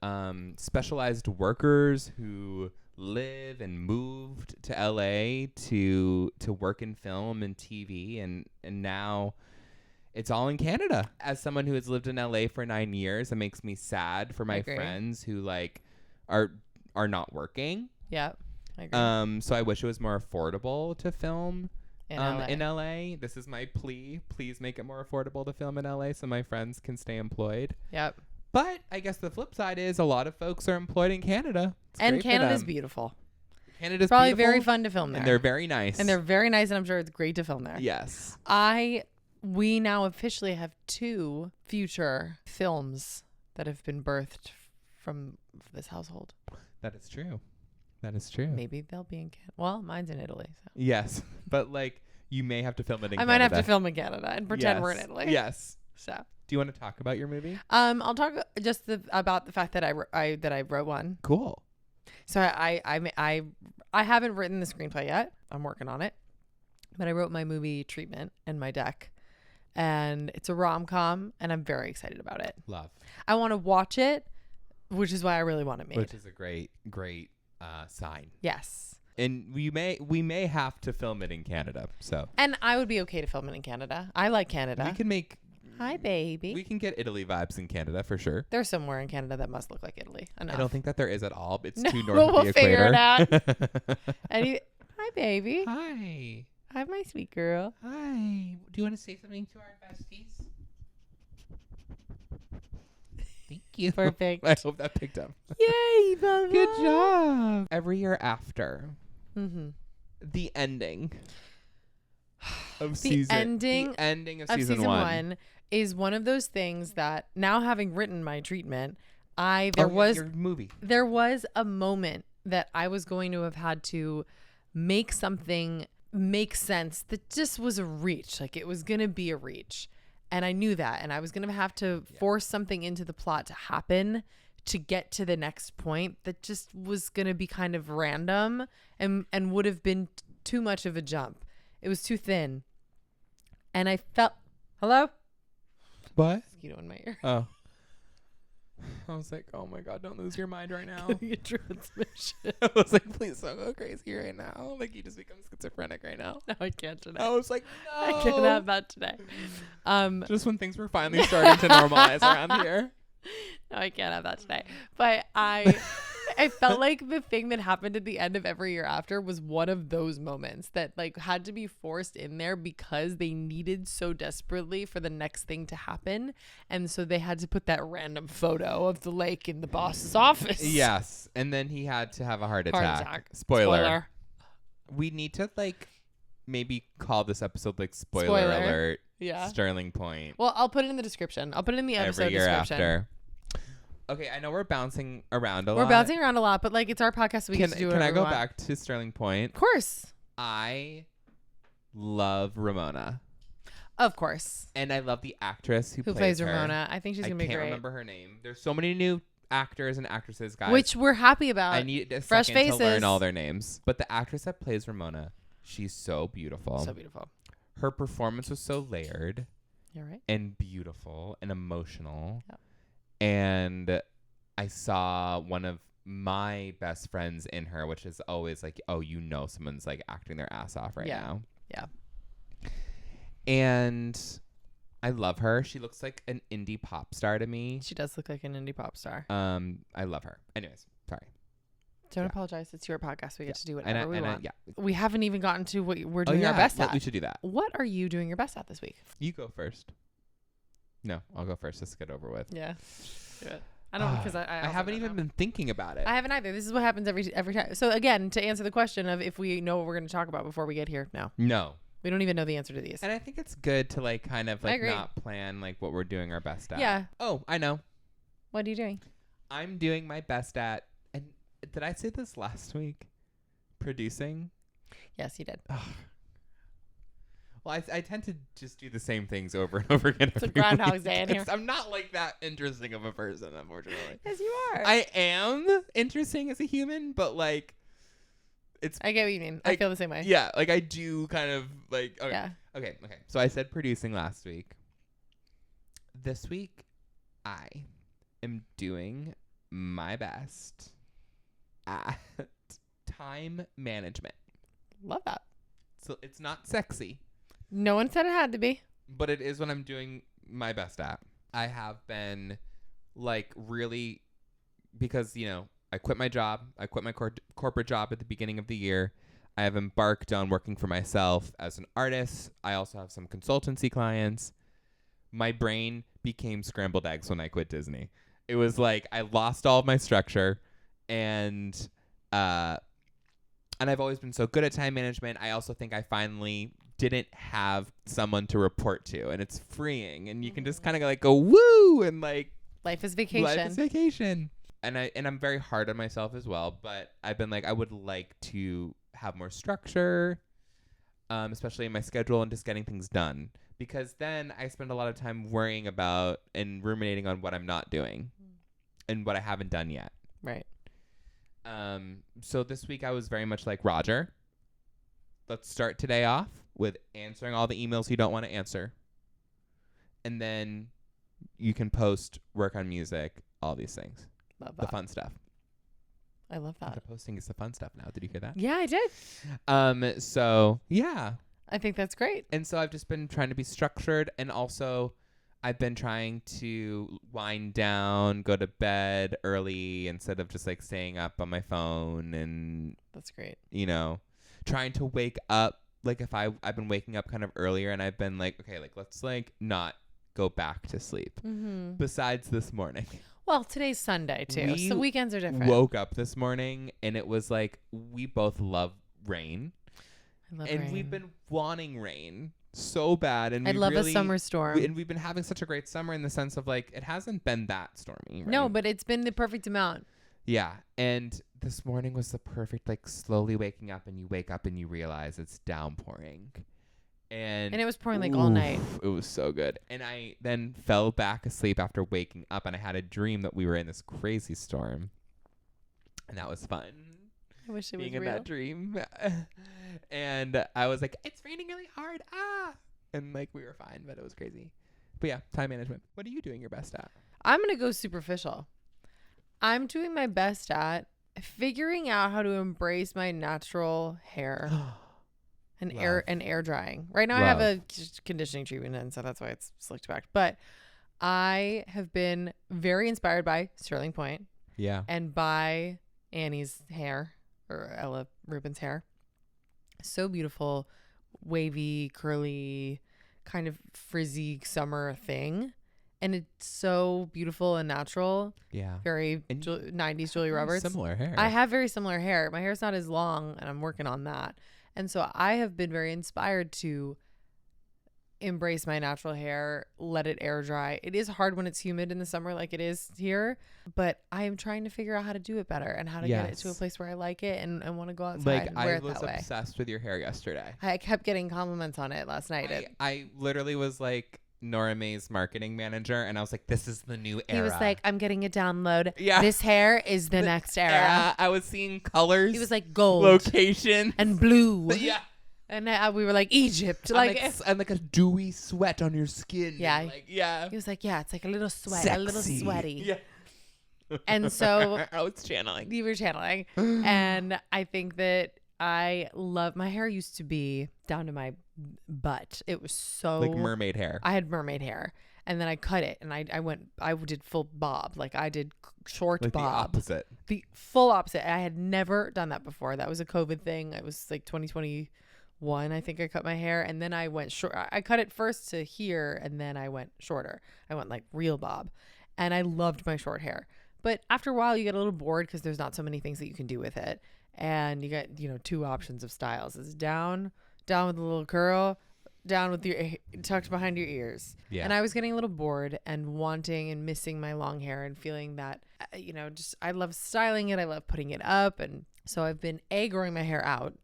specialized workers who live and moved to LA to work in film and TV, and now it's all in Canada. As someone who has lived in LA for 9 years, it makes me sad for my friends who like are not working. Yeah. I agree. So I wish it was more affordable to film in LA. This is my plea. Please make it more affordable to film in LA so my friends can stay employed. Yep. But I guess the flip side is a lot of folks are employed in Canada. And Canada's beautiful. Canada's probably beautiful, very fun to film there. And they're very nice. And I'm sure it's great to film there. Yes. We now officially have 2 future films that have been birthed from this household. That is true. That is true. Maybe they'll be in Canada. Well, mine's in Italy. So. Yes, but like you may have to film it in Canada. I might have to film in Canada and pretend we're in Italy. Yes. So. Do you want to talk about your movie? I'll talk just about the fact that I wrote one. Cool. So I haven't written the screenplay yet. I'm working on it. But I wrote my movie treatment in my deck. And it's a rom-com, and I'm very excited about it. Love. I want to watch it, which is why I really want it made. Which is a great sign. Yes. And we may have to film it in Canada. So. And I would be okay to film it in Canada. I like Canada. We can make. Hi, baby. We can get Italy vibes in Canada for sure. There's somewhere in Canada that must look like Italy. Enough. I don't think that there is at all. It's no, too north of we'll the figure equator. it out. Hi, baby. Hi. Hi, my sweet girl. Hi. Do you want to say something to our besties? Thank you. Perfect. I hope that picked up. Yay, Bubba. Good job. Every year after. Mm-hmm. The ending of The season. ending the ending of of season one is one of those things that now, having written my treatment, your movie. There was a moment that I was going to have had to make something make sense that just was a reach. Like it was going to be a reach. And I knew that. And I was going to have to force something into the plot to happen to get to the next point that just was going to be kind of random and would have been too much of a jump. It was too thin. And I felt... Hello? What? Mosquito in my ear. Oh. I was like, oh my God, don't lose your mind right now. Your transmission. I was like, please don't go crazy right now. Like, you just become schizophrenic right now. No, I can't today. I was like, no. I can't have that today. Just when things were finally starting to normalize around here. No, I can't have that today. But I felt like the thing that happened at the end of Every Year After was one of those moments that like had to be forced in there because they needed so desperately for the next thing to happen. And so they had to put that random photo of the lake in the boss's office. Yes. And then he had to have a heart attack. Heart attack. Spoiler. We need to like maybe call this episode like spoiler alert. Yeah. Sterling Point. Well, I'll put it in the description. I'll put it in the episode Every Year description. After. Okay, I know we're bouncing around a lot. We're bouncing around a lot, but like it's our podcast, so we get to do it. Can I go back to Sterling Point? Of course. I love Ramona. Of course. And I love the actress who plays her. Ramona. I think she's gonna be great. I can't remember her name. There's so many new actors and actresses, guys. Which we're happy about. I need a fresh second faces to learn all their names. But the actress that plays Ramona, she's so beautiful. So beautiful. Her performance was so layered. You're right. And beautiful and emotional. Yep. And I saw one of my best friends in her, which is always like, oh, you know, someone's like acting their ass off right now. Yeah. And I love her. She looks like an indie pop star to me. She does look like an indie pop star. I love her. Anyways, sorry. Don't apologize. It's your podcast. We get to do whatever we want. Yeah. We haven't even gotten to what we're doing our best at. We should do that. What are you doing your best at this week? You go first. No, I'll go first. Let's get over with. Yeah. Do it. I don't because I haven't even been thinking about it. I haven't either. This is what happens every time. So again, to answer the question of if we know what we're going to talk about before we get here, no. We don't even know the answer to these. And I think it's good to like kind of like not plan like what we're doing our best at. Yeah. Oh, I know. What are you doing? I'm doing my best at, and did I say this last week? Producing. Yes, you did. Well, I tend to just do the same things over and over again. It's a Groundhog's Day in here. I'm not like that interesting of a person, unfortunately. Yes, you are. I am interesting as a human, but like, I get what you mean. I feel the same way. Yeah, like I do kind of like. Okay, yeah. Okay. So I said producing last week. This week, I am doing my best at time management. Love that. So it's not sexy. No one said it had to be. But it is what I'm doing my best at. I have been like really, because, you know, I quit my job. I quit my corporate job at the beginning of the year. I have embarked on working for myself as an artist. I also have some consultancy clients. My brain became scrambled eggs when I quit Disney. It was like I lost all of my structure, and I've always been so good at time management. I also think I finally didn't have someone to report to, and it's freeing, and you can just kind of like go woo and like life is vacation. Life is vacation. I'm very hard on myself as well, but I've been like, I would like to have more structure, especially in my schedule and just getting things done, because then I spend a lot of time worrying about and ruminating on what I'm not doing and what I haven't done yet. Right. So this week I was very much like, Roger, let's start today off with answering all the emails you don't want to answer. And then you can post, work on music, all these things. Love that. The fun stuff. I love that. The posting is the fun stuff now. Did you hear that? Yeah, I did. So yeah. I think that's great. And so I've just been trying to be structured, and also I've been trying to wind down, go to bed early instead of just like staying up on my phone, and that's great. You know, trying to wake up. Like if I've been waking up kind of earlier, and I've been like, okay, like let's like not go back to sleep. Mm-hmm. Besides this morning. Well, today's Sunday too, so weekends are different. Woke up this morning and it was like, we both love rain. I love rain. We've been wanting rain so bad, and I love a summer storm. And we've been having such a great summer in the sense of like, it hasn't been that stormy. Right? No, but it's been the perfect amount. Yeah, and this morning was the perfect, like slowly waking up, and you wake up and you realize it's downpouring. And it was pouring like all night. It was so good. And I then fell back asleep after waking up, and I had a dream that we were in this crazy storm. And that was fun. I wish it was being in real. that dream. And I was like, it's raining really hard. And like we were fine, but it was crazy. But yeah, time management. What are you doing your best at? I'm going to go superficial. I'm doing my best at figuring out how to embrace my natural hair. And air drying. Right now I have a conditioning treatment in, so that's why it's slicked back. But I have been very inspired by Sterling Point. Yeah. And by Annie's hair, or Ella Rubin's hair. So beautiful, wavy, curly, kind of frizzy summer thing. And it's so beautiful and natural. Yeah. Very 90s Julia Roberts. Similar hair. I have very similar hair. My hair's not as long, and I'm working on that. And so I have been very inspired to embrace my natural hair, let it air dry. It is hard when it's humid in the summer like it is here, but I am trying to figure out how to do it better and how to get it to a place where I like it and want to go outside and wear it that way. I was obsessed with your hair yesterday. I kept getting compliments on it last night. I literally was like Nora May's marketing manager, and I was like, this is the new era. He was like, I'm getting a download. Yeah. This hair is the next era. I was seeing colors. He was like gold. Location. And blue. Yeah. And we were like, Egypt. And like a dewy sweat on your skin. Yeah. Like, yeah. He was like, yeah, it's like a little sweat. Sexy. A little sweaty. Yeah. And so. I was channeling. You were channeling. And I think that I love, my hair used to be down to my butt. It was so. Like mermaid hair. I had mermaid hair. And then I cut it and I did full bob. Like I did short bob. The opposite. The full opposite. I had never done that before. That was a COVID thing. It was like 2021. I think I cut my hair, and then I went short. I cut it first to here, and then I went shorter. I went like real bob, and I loved my short hair. But after a while, you get a little bored because there's not so many things that you can do with it, and you get two options of styles: it's down with a little curl, down with your tucked behind your ears. Yeah. And I was getting a little bored and wanting and missing my long hair and feeling that just I love styling it. I love putting it up, and so I've been growing my hair out.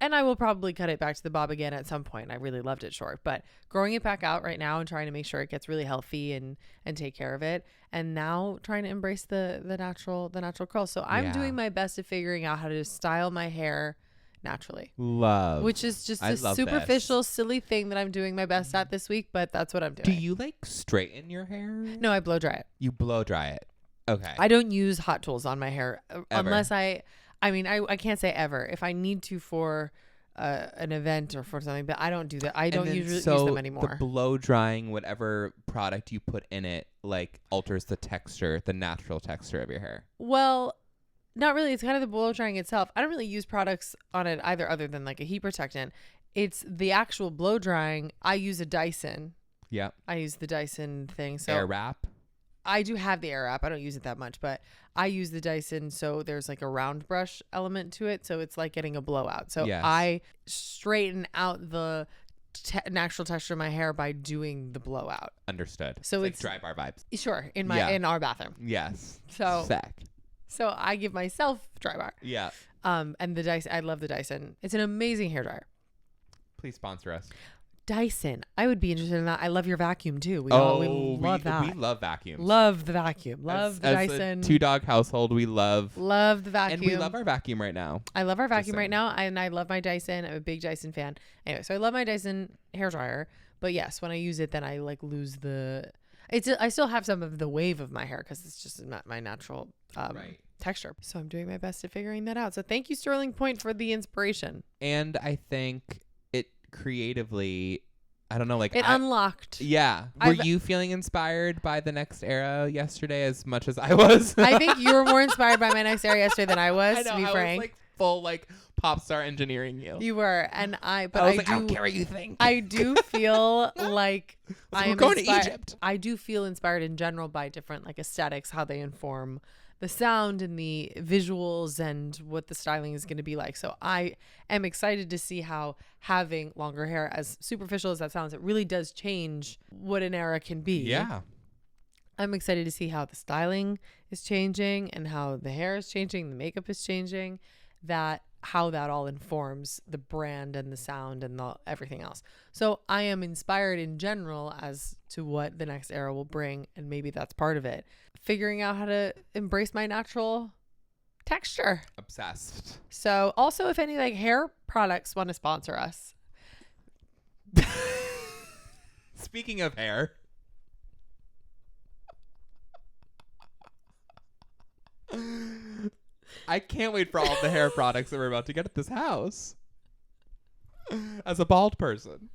And I will probably cut it back to the bob again at some point. I really loved it short, but growing it back out right now and trying to make sure it gets really healthy and take care of it. And now trying to embrace the natural curl. So I'm doing my best at figuring out how to style my hair naturally. Which is just a superficial, silly thing that I'm doing my best at this week, but that's what I'm doing. Do you like straighten your hair? No, I blow dry it. You blow dry it. Okay. I don't use hot tools on my hair unless I can't say ever. If I need to for an event or for something, but I don't do that. I don't usually use them anymore. The blow drying, whatever product you put in it, like alters the texture, the natural texture of your hair. Well, not really. It's kind of the blow drying itself. I don't really use products on it either other than like a heat protectant. It's the actual blow drying. I use a Dyson. Yeah. I use the Dyson thing. So Air wrap. I do have the air wrap. I don't use it that much, but I use the Dyson. So there's like a round brush element to it. So it's like getting a blowout. So I straighten out the natural texture of my hair by doing the blowout. Understood. So it's like dry bar vibes. Sure, in our bathroom. Yes. So Sick. So I give myself dry bar. Yeah. And the Dyson, I love the Dyson. It's an amazing hairdryer. Please sponsor us. Dyson. I would be interested in that. I love your vacuum too. We love that. We love vacuums. Love the vacuum. Love the Dyson. As a 2-dog household, we love the vacuum. And we love our vacuum right now. I love our vacuum right now, and I love my Dyson. I'm a big Dyson fan. Anyway, so I love my Dyson hairdryer. But yes, when I use it, then I like lose the. I still have some of the wave of my hair because it's just not my natural texture. So I'm doing my best at figuring that out. So thank you, Sterling Point, for the inspiration. And I think it creatively, I don't know, like it unlocked. Yeah. Were you feeling inspired by the next era yesterday as much as I was? I think you were more inspired by my next era yesterday than I was, to be frank. Was like full like pop star engineering you. You were, and I don't care what you think. I do feel like I'm going to Egypt. I do feel inspired in general by different like aesthetics, how they inform the sound and the visuals and what the styling is going to be like. So I am excited to see how having longer hair, as superficial as that sounds, it really does change what an era can be. Yeah. I'm excited to see how the styling is changing and how the hair is changing, the makeup is changing, how that all informs the brand and the sound and everything else. So I am inspired in general as to what the next era will bring, and maybe that's part of it. Figuring out how to embrace my natural texture. Obsessed. So also, if any like hair products want to sponsor us. Speaking of hair. I can't wait for all the hair products that we're about to get at this house. As a bald person.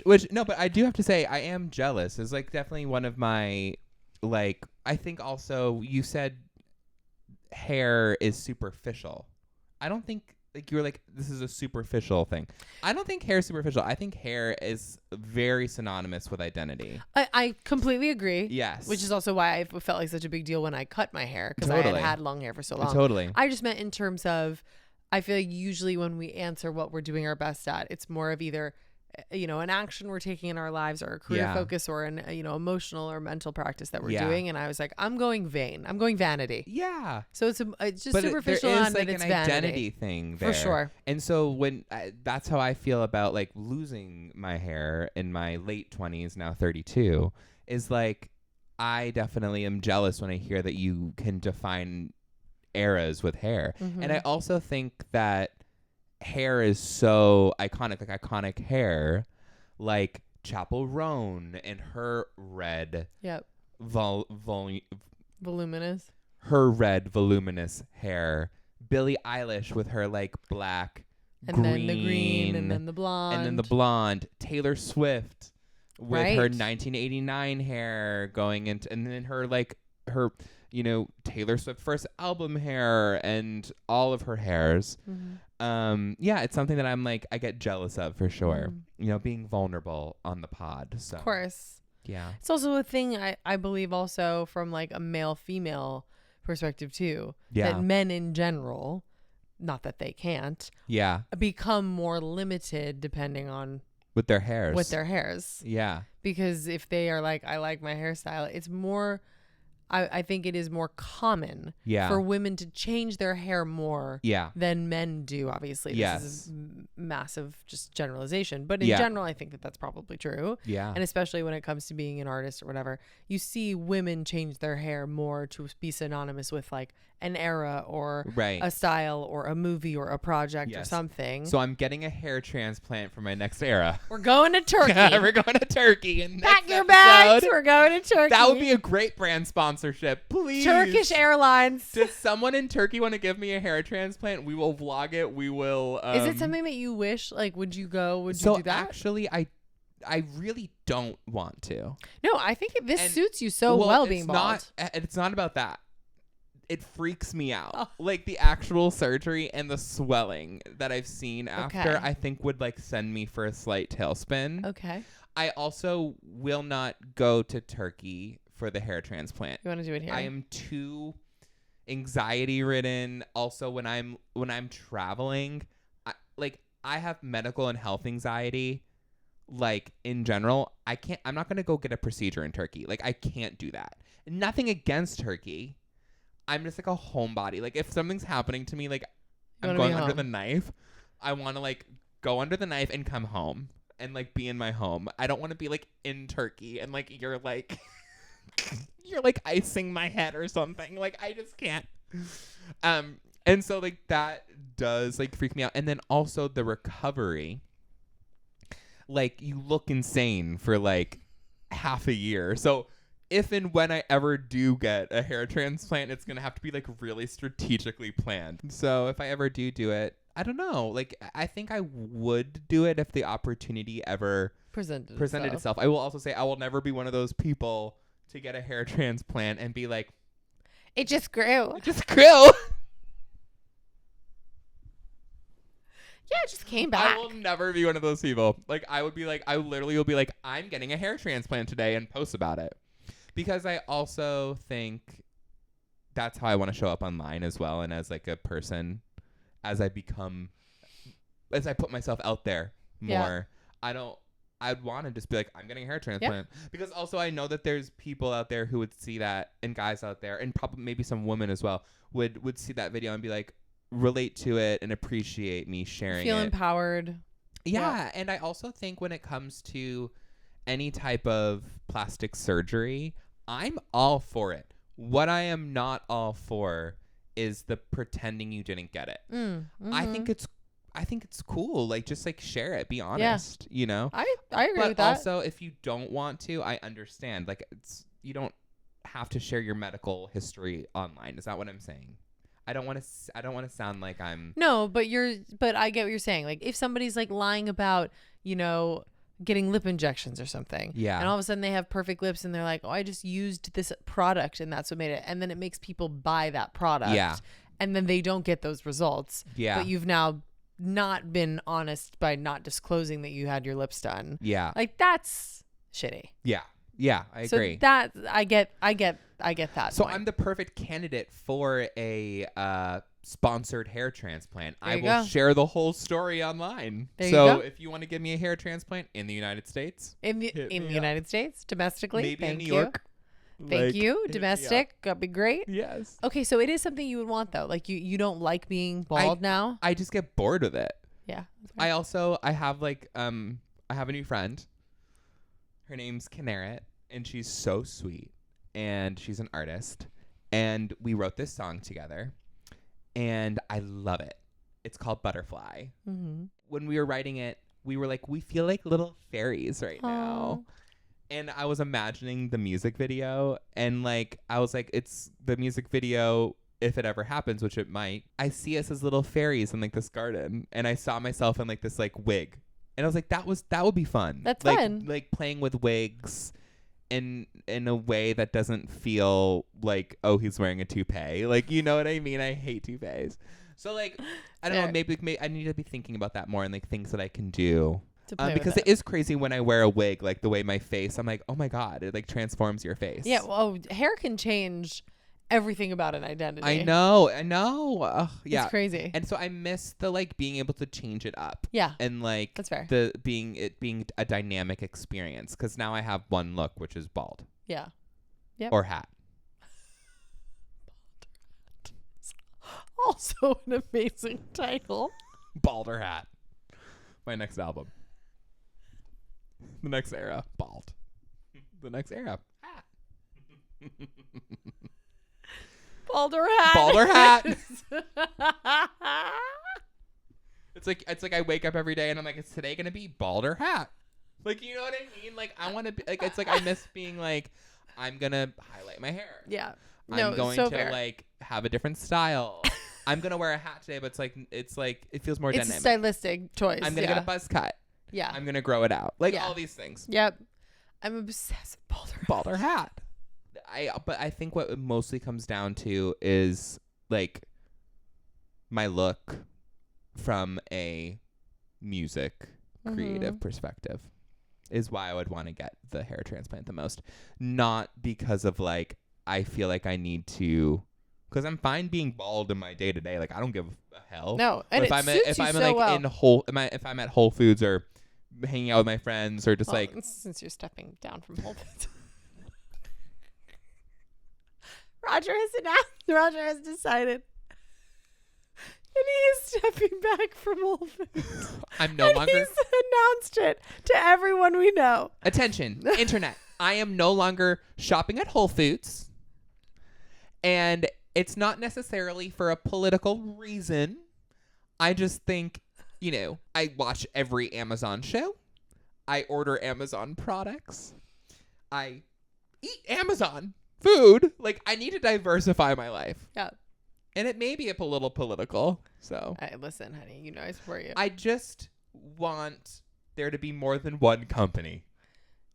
Which no, but I do have to say I am jealous. It's like definitely one of my like I think also you said hair is superficial. I don't think like you were like this is a superficial thing. I don't think hair is superficial. I think hair is very synonymous with identity. I completely agree. Yes. Which is also why I felt like such a big deal when I cut my hair because I had long hair for so long. Totally. I just meant in terms of I feel like usually when we answer what we're doing our best at, it's more of either, an action we're taking in our lives or a career focus or an, emotional or mental practice that we're doing. And I was like, I'm going vain. I'm going vanity. Yeah. So it's just superficial on that it's an vanity. Identity thing there. For sure. And so when that's how I feel about like losing my hair in my late 20s, now 32, is like I definitely am jealous when I hear that you can define eras with hair. Mm-hmm. And I also think that hair is so iconic, like iconic hair, like Chapel Roan and her red voluminous hair, Billie Eilish with her like black and then the green and then the blonde, Taylor Swift with her 1989 hair going into, and then her Taylor Swift first album hair and all of her hairs. Mm-hmm. It's something that I'm like, I get jealous of for sure. Mm-hmm. Being vulnerable on the pod. So. Of course. Yeah. It's also a thing I believe also from like a male-female perspective too. Yeah. That men in general, not that they can't. Yeah. Become more limited depending on. With their hairs. Yeah. Because if they are like, I like my hairstyle, it's more. I think it is more common for women to change their hair more than men do, obviously. This is a massive just generalization. But in general, I think that that's probably true. Yeah. And especially when it comes to being an artist or whatever, you see women change their hair more to be synonymous with like an era or a style or a movie or a project or something. So I'm getting a hair transplant for my next era. We're going to Turkey. We're going to Turkey. And pack your bags. We're going to Turkey. That would be a great brand sponsorship. Please. Turkish Airlines. Does someone in Turkey want to give me a hair transplant? We will vlog it. We will. Is it something that you wish? Like, would you go? Would you do that? Actually, I really don't want to. No, I think this suits you so well being bald. It's not about that. It freaks me out. Oh. Like the actual surgery and the swelling that I've seen after, I think would like send me for a slight tailspin. Okay. I also will not go to Turkey for the hair transplant. You want to do it here? I am too anxiety ridden. Also, when I'm traveling, I have medical and health anxiety. Like, in general, I'm not going to go get a procedure in Turkey. Like, I can't do that. Nothing against Turkey. I'm just like a homebody. Like, if something's happening to me, like, I'm going under the knife, I want to, like, go under the knife and come home and, like, be in my home. I don't want to be, like, in Turkey and, like, you're, like, you're, like, icing my head or something. Like, I just can't. And so, like, that does, like, freak me out. And then also the recovery. Like, you look insane for, like, half a year. So if and when I ever do get a hair transplant, it's going to have to be, like, really strategically planned. So if I ever do it, I don't know. Like, I think I would do it if the opportunity ever presented itself. I will also say I will never be one of those people to get a hair transplant and be like, it just grew. It just grew. Yeah, it just came back. I will never be one of those people. Like, I literally will be like, I'm getting a hair transplant today and post about it. Because I also think that's how I want to show up online as well. And as, like, a person, as I put myself out there more, I'd want to just be like, I'm getting a hair transplant. Yeah. Because also I know that there's people out there who would see that, and guys out there, and probably maybe some women as well, would see that video and be like, relate to it and appreciate me sharing Feel empowered. Yeah. And I also think when it comes to any type of plastic surgery, I'm all for it. What I am not all for is the pretending you didn't get it. Mm-hmm. I think it's cool. Like, just, like, share it. Be honest. You know. I agree with that. But also, if you don't want to, I understand. Like, you don't have to share your medical history online. Is that what I'm saying? I don't want to sound like I'm. No, but I get what you're saying. Like, if somebody's, like, lying about, you know, getting lip injections or something. Yeah. And all of a sudden they have perfect lips and they're like, oh, I just used this product and that's what made it. And then it makes people buy that product. Yeah. And then they don't get those results. Yeah. But you've now not been honest by not disclosing that you had your lips done. Yeah. Like, that's shitty. Yeah. Yeah, I agree. So that I get that. So point. I'm the perfect candidate for a sponsored hair transplant. I will share the whole story online. So if you want to give me a hair transplant in the United States, in the United States, domestically, maybe in New York. Thank you. Domestic, that'd be great. Yes. Okay, so it is something you would want though. Like you don't like being bald now. I just get bored with it. Yeah. I have like I have a new friend. Her name's Kinneret, and she's so sweet, and she's an artist, and we wrote this song together, and I love it. It's called Butterfly. Mm-hmm. When we were writing it, we were like, we feel like little fairies right now. And I was imagining the music video, and like I was like, it's the music video, if it ever happens, which it might, I see us as little fairies in like this garden, and I saw myself in like this like wig. And I was like, that would be fun. That's like, fun. Like playing with wigs in a way that doesn't feel like, oh, he's wearing a toupee. Like, you know what I mean? I hate toupees. So like, I don't know, maybe I need to be thinking about that more and like things that I can do. Because it is crazy when I wear a wig, like the way my face, I'm like, oh my God, it like transforms your face. Yeah, well, hair can change everything about an identity. I know. Ugh, yeah. It's crazy. And so I miss the like being able to change it up. Yeah. And like that's fair. Being a dynamic experience, because now I have one look, which is bald. Yeah. Yep. Or hat. Also an amazing title. Bald or hat. My next album. The next era. Bald. The next era. Hat. Balder hat. Balder hat. It's like I wake up every day and I'm like, is today gonna be Balder hat? Like, you know what I mean? Like, I want to be like, it's like I miss being like, I'm gonna highlight my hair. Yeah. I'm going to like have a different style. I'm gonna wear a hat today, but it's like it feels more dynamic. It's a stylistic choice. I'm gonna get a buzz cut. Yeah. I'm gonna grow it out. Like all these things. Yep. I'm obsessed with Balder hat. But I think what it mostly comes down to is like my look from a music creative perspective is why I would want to get the hair transplant the most. Not because of like I feel like I need to, because I'm fine being bald in my day to day. Like I don't give a tell. No, and if I'm if I'm at Whole Foods or hanging out with my friends or just since you're stepping down from Whole Foods. Roger has decided. And he is stepping back from Whole Foods. I'm no longer. He's announced it to everyone we know. Attention, internet. I am no longer shopping at Whole Foods. And it's not necessarily for a political reason. I just think, I watch every Amazon show. I order Amazon products. I eat Amazon food. Like, I need to diversify my life. Yeah. And it may be a little political, so. Hey, listen, honey, I support you. I just want there to be more than one company.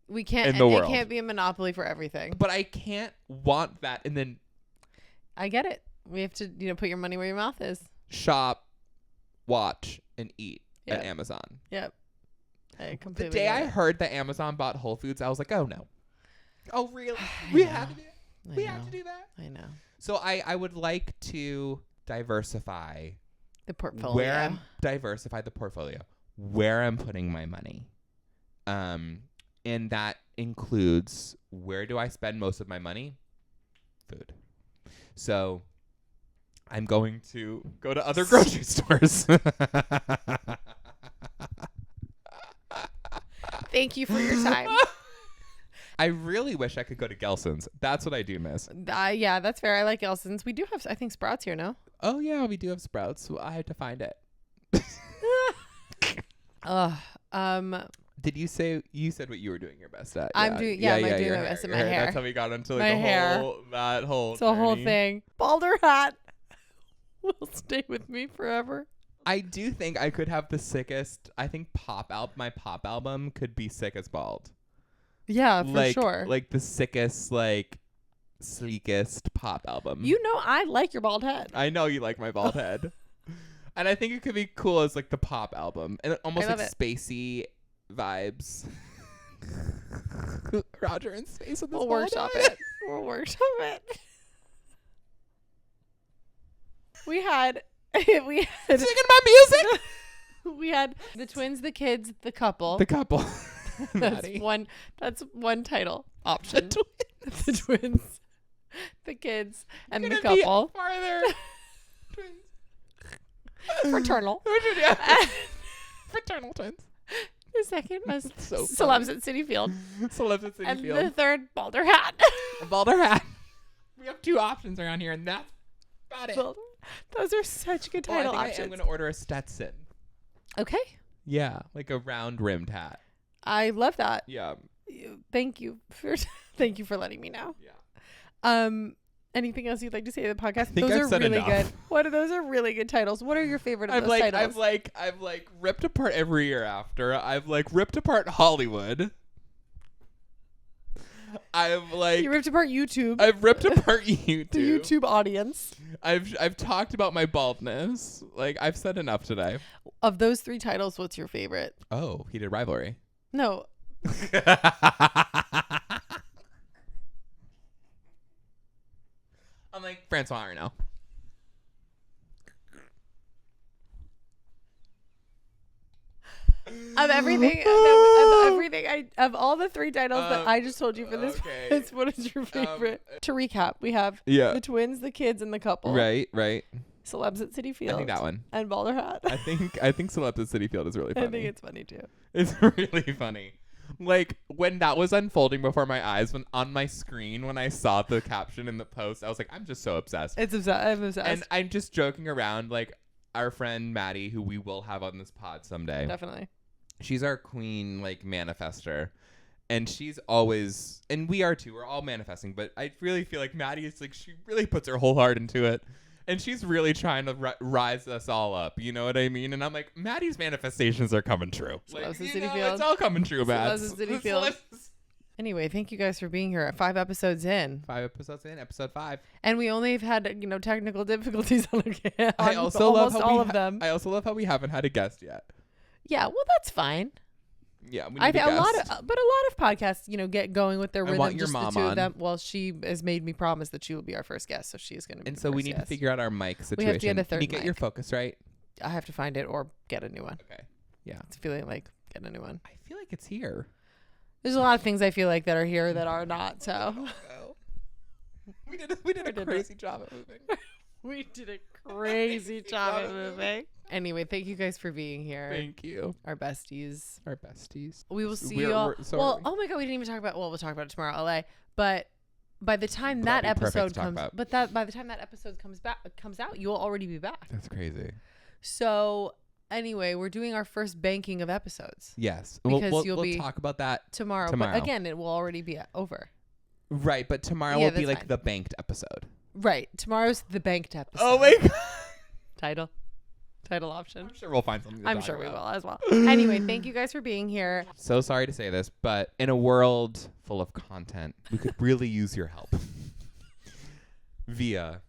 We can't, in the world. It can't be a monopoly for everything. But I can't want that and then. I get it. We have to, put your money where your mouth is. Shop, watch, and eat at Amazon. Yep. I completely The day I heard that Amazon bought Whole Foods, I was like, oh no. Oh, really? We have to do that? We have to do that? I know. So I would like to diversify the portfolio. Diversify the portfolio. Where I'm putting my money. And that includes, where do I spend most of my money? Food. So I'm going to go to other grocery stores. Thank you for your time. I really wish I could go to Gelson's. That's what I do miss. Yeah, that's fair. I like Gelson's. We do have, I think, Sprouts here, no? Oh, yeah, we do have Sprouts. So I had to find it. Did you said what you were doing your best at? I'm doing my best at my hair. That's how we got into that whole It's a whole thing. Balder hat will stay with me forever. I do think I could have the sickest. I think my pop album could be sick as bald. Yeah, for sure. Like the sickest, sleekest pop album. I like your bald head. I know you like my bald head. And I think it could be cool as the pop album. And almost spacey vibes. Roger in space with this We'll workshop it. We had singing about music. We had the twins, the kids, the couple. That's one title option. The twins, the kids, and the couple. Farther. Fraternal. Fraternal twins. The second was Celebs at Citi Field. Celebs at Citi and Field. And the third, Balder hat. Balder hat. We have 2 options around here, and that's about it. Those are such good title options. I'm going to order a Stetson. Okay. Yeah, like a round-rimmed hat. I love that. Yeah. Thank you for letting me know. Yeah. Anything else you'd like to say to the podcast? Those are really good. Those are really good titles. What are your favorite of those titles? I've ripped apart Every Year After. I've ripped apart Hollywood. You ripped apart YouTube. I've ripped apart YouTube. The YouTube audience. I've talked about my baldness. I've said enough today. Of those 3 titles, what's your favorite? Oh, Heated Rivalry. No. I'm Francois right now. Of everything, of all the 3 titles that I just told you for this, what is your favorite? To recap, we have the twins, the kids, and the couple. Right. Celebs at Citi Field. I think that one. And Balder hat. I think Celebs at Citi Field is really funny. I think it's funny too. It's really funny. When that was unfolding before my eyes, on my screen, when I saw the caption in the post, I was I'm just so obsessed. I'm obsessed. And I'm just joking around. Our friend Maddie, who we will have on this pod someday. Definitely. She's our queen, manifester. And she's always, and we are too, we're all manifesting, but I really feel like Maddie is she really puts her whole heart into it. And she's really trying to rise us all up. You know what I mean? And I'm Maddie's manifestations are coming true. It's all coming true, Mads. Citi Field. Anyway, thank you guys for being here. 5 episodes in. Episode 5. And we only have had, technical difficulties on I also love how all of them. I also love how we haven't had a guest yet. Yeah, well, that's fine. Yeah, we need a guest. But a lot of podcasts, get going with their rhythm. I want your just mom the 2 on. of them. Well, she has made me promise that she will be our first guest, so she's going to be. And so we need to figure out our mic situation. We have to get a third Can you get mic. your focus right? I have to find it or get a new one. Okay. Yeah. It's feeling like get a new one. I feel like it's here. There's a lot of things I feel like that are here that are not. So we did a crazy job at moving. We did a crazy job at moving. Anyway, thank you guys for being here. Thank you. Our besties. We will see you all. Well, oh my God, we didn't even talk about. Well, we'll talk about it tomorrow, LA. But by the time that episode comes, by the time that episode comes out, you'll already be back. That's crazy. So anyway, we're doing our first banking of episodes. Yes, because we'll talk about that tomorrow. But again, it will already be over. Right, but tomorrow will be like the banked episode. Right, tomorrow's the banked episode. Oh my God. Title option. I'm sure we'll find something. I'm sure we will as well. Anyway, thank you guys for being here. So sorry to say this, but in a world full of content, we could really use your help via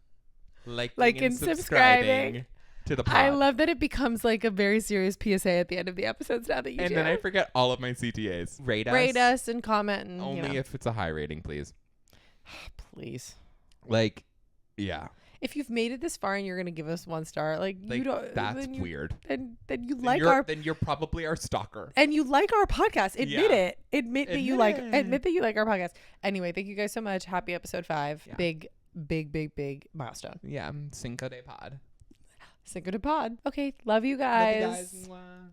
liking and subscribing to the pod. I love that it becomes like a very serious PSA at the end of the episodes now that you do. And then I forget all of my CTAs. Rate us and comment. And, only if it's a high rating, please. Please. Like, yeah. If you've made it this far and you're gonna give us 1 star, like you don't. That's weird. Then you're probably our stalker. And you like our podcast. Admit it. Admit that you like our podcast. Anyway, thank you guys so much. Happy episode 5. Yeah. Big milestone. Yeah. Cinco de pod. Okay. Love you guys. Love you guys. Mwah.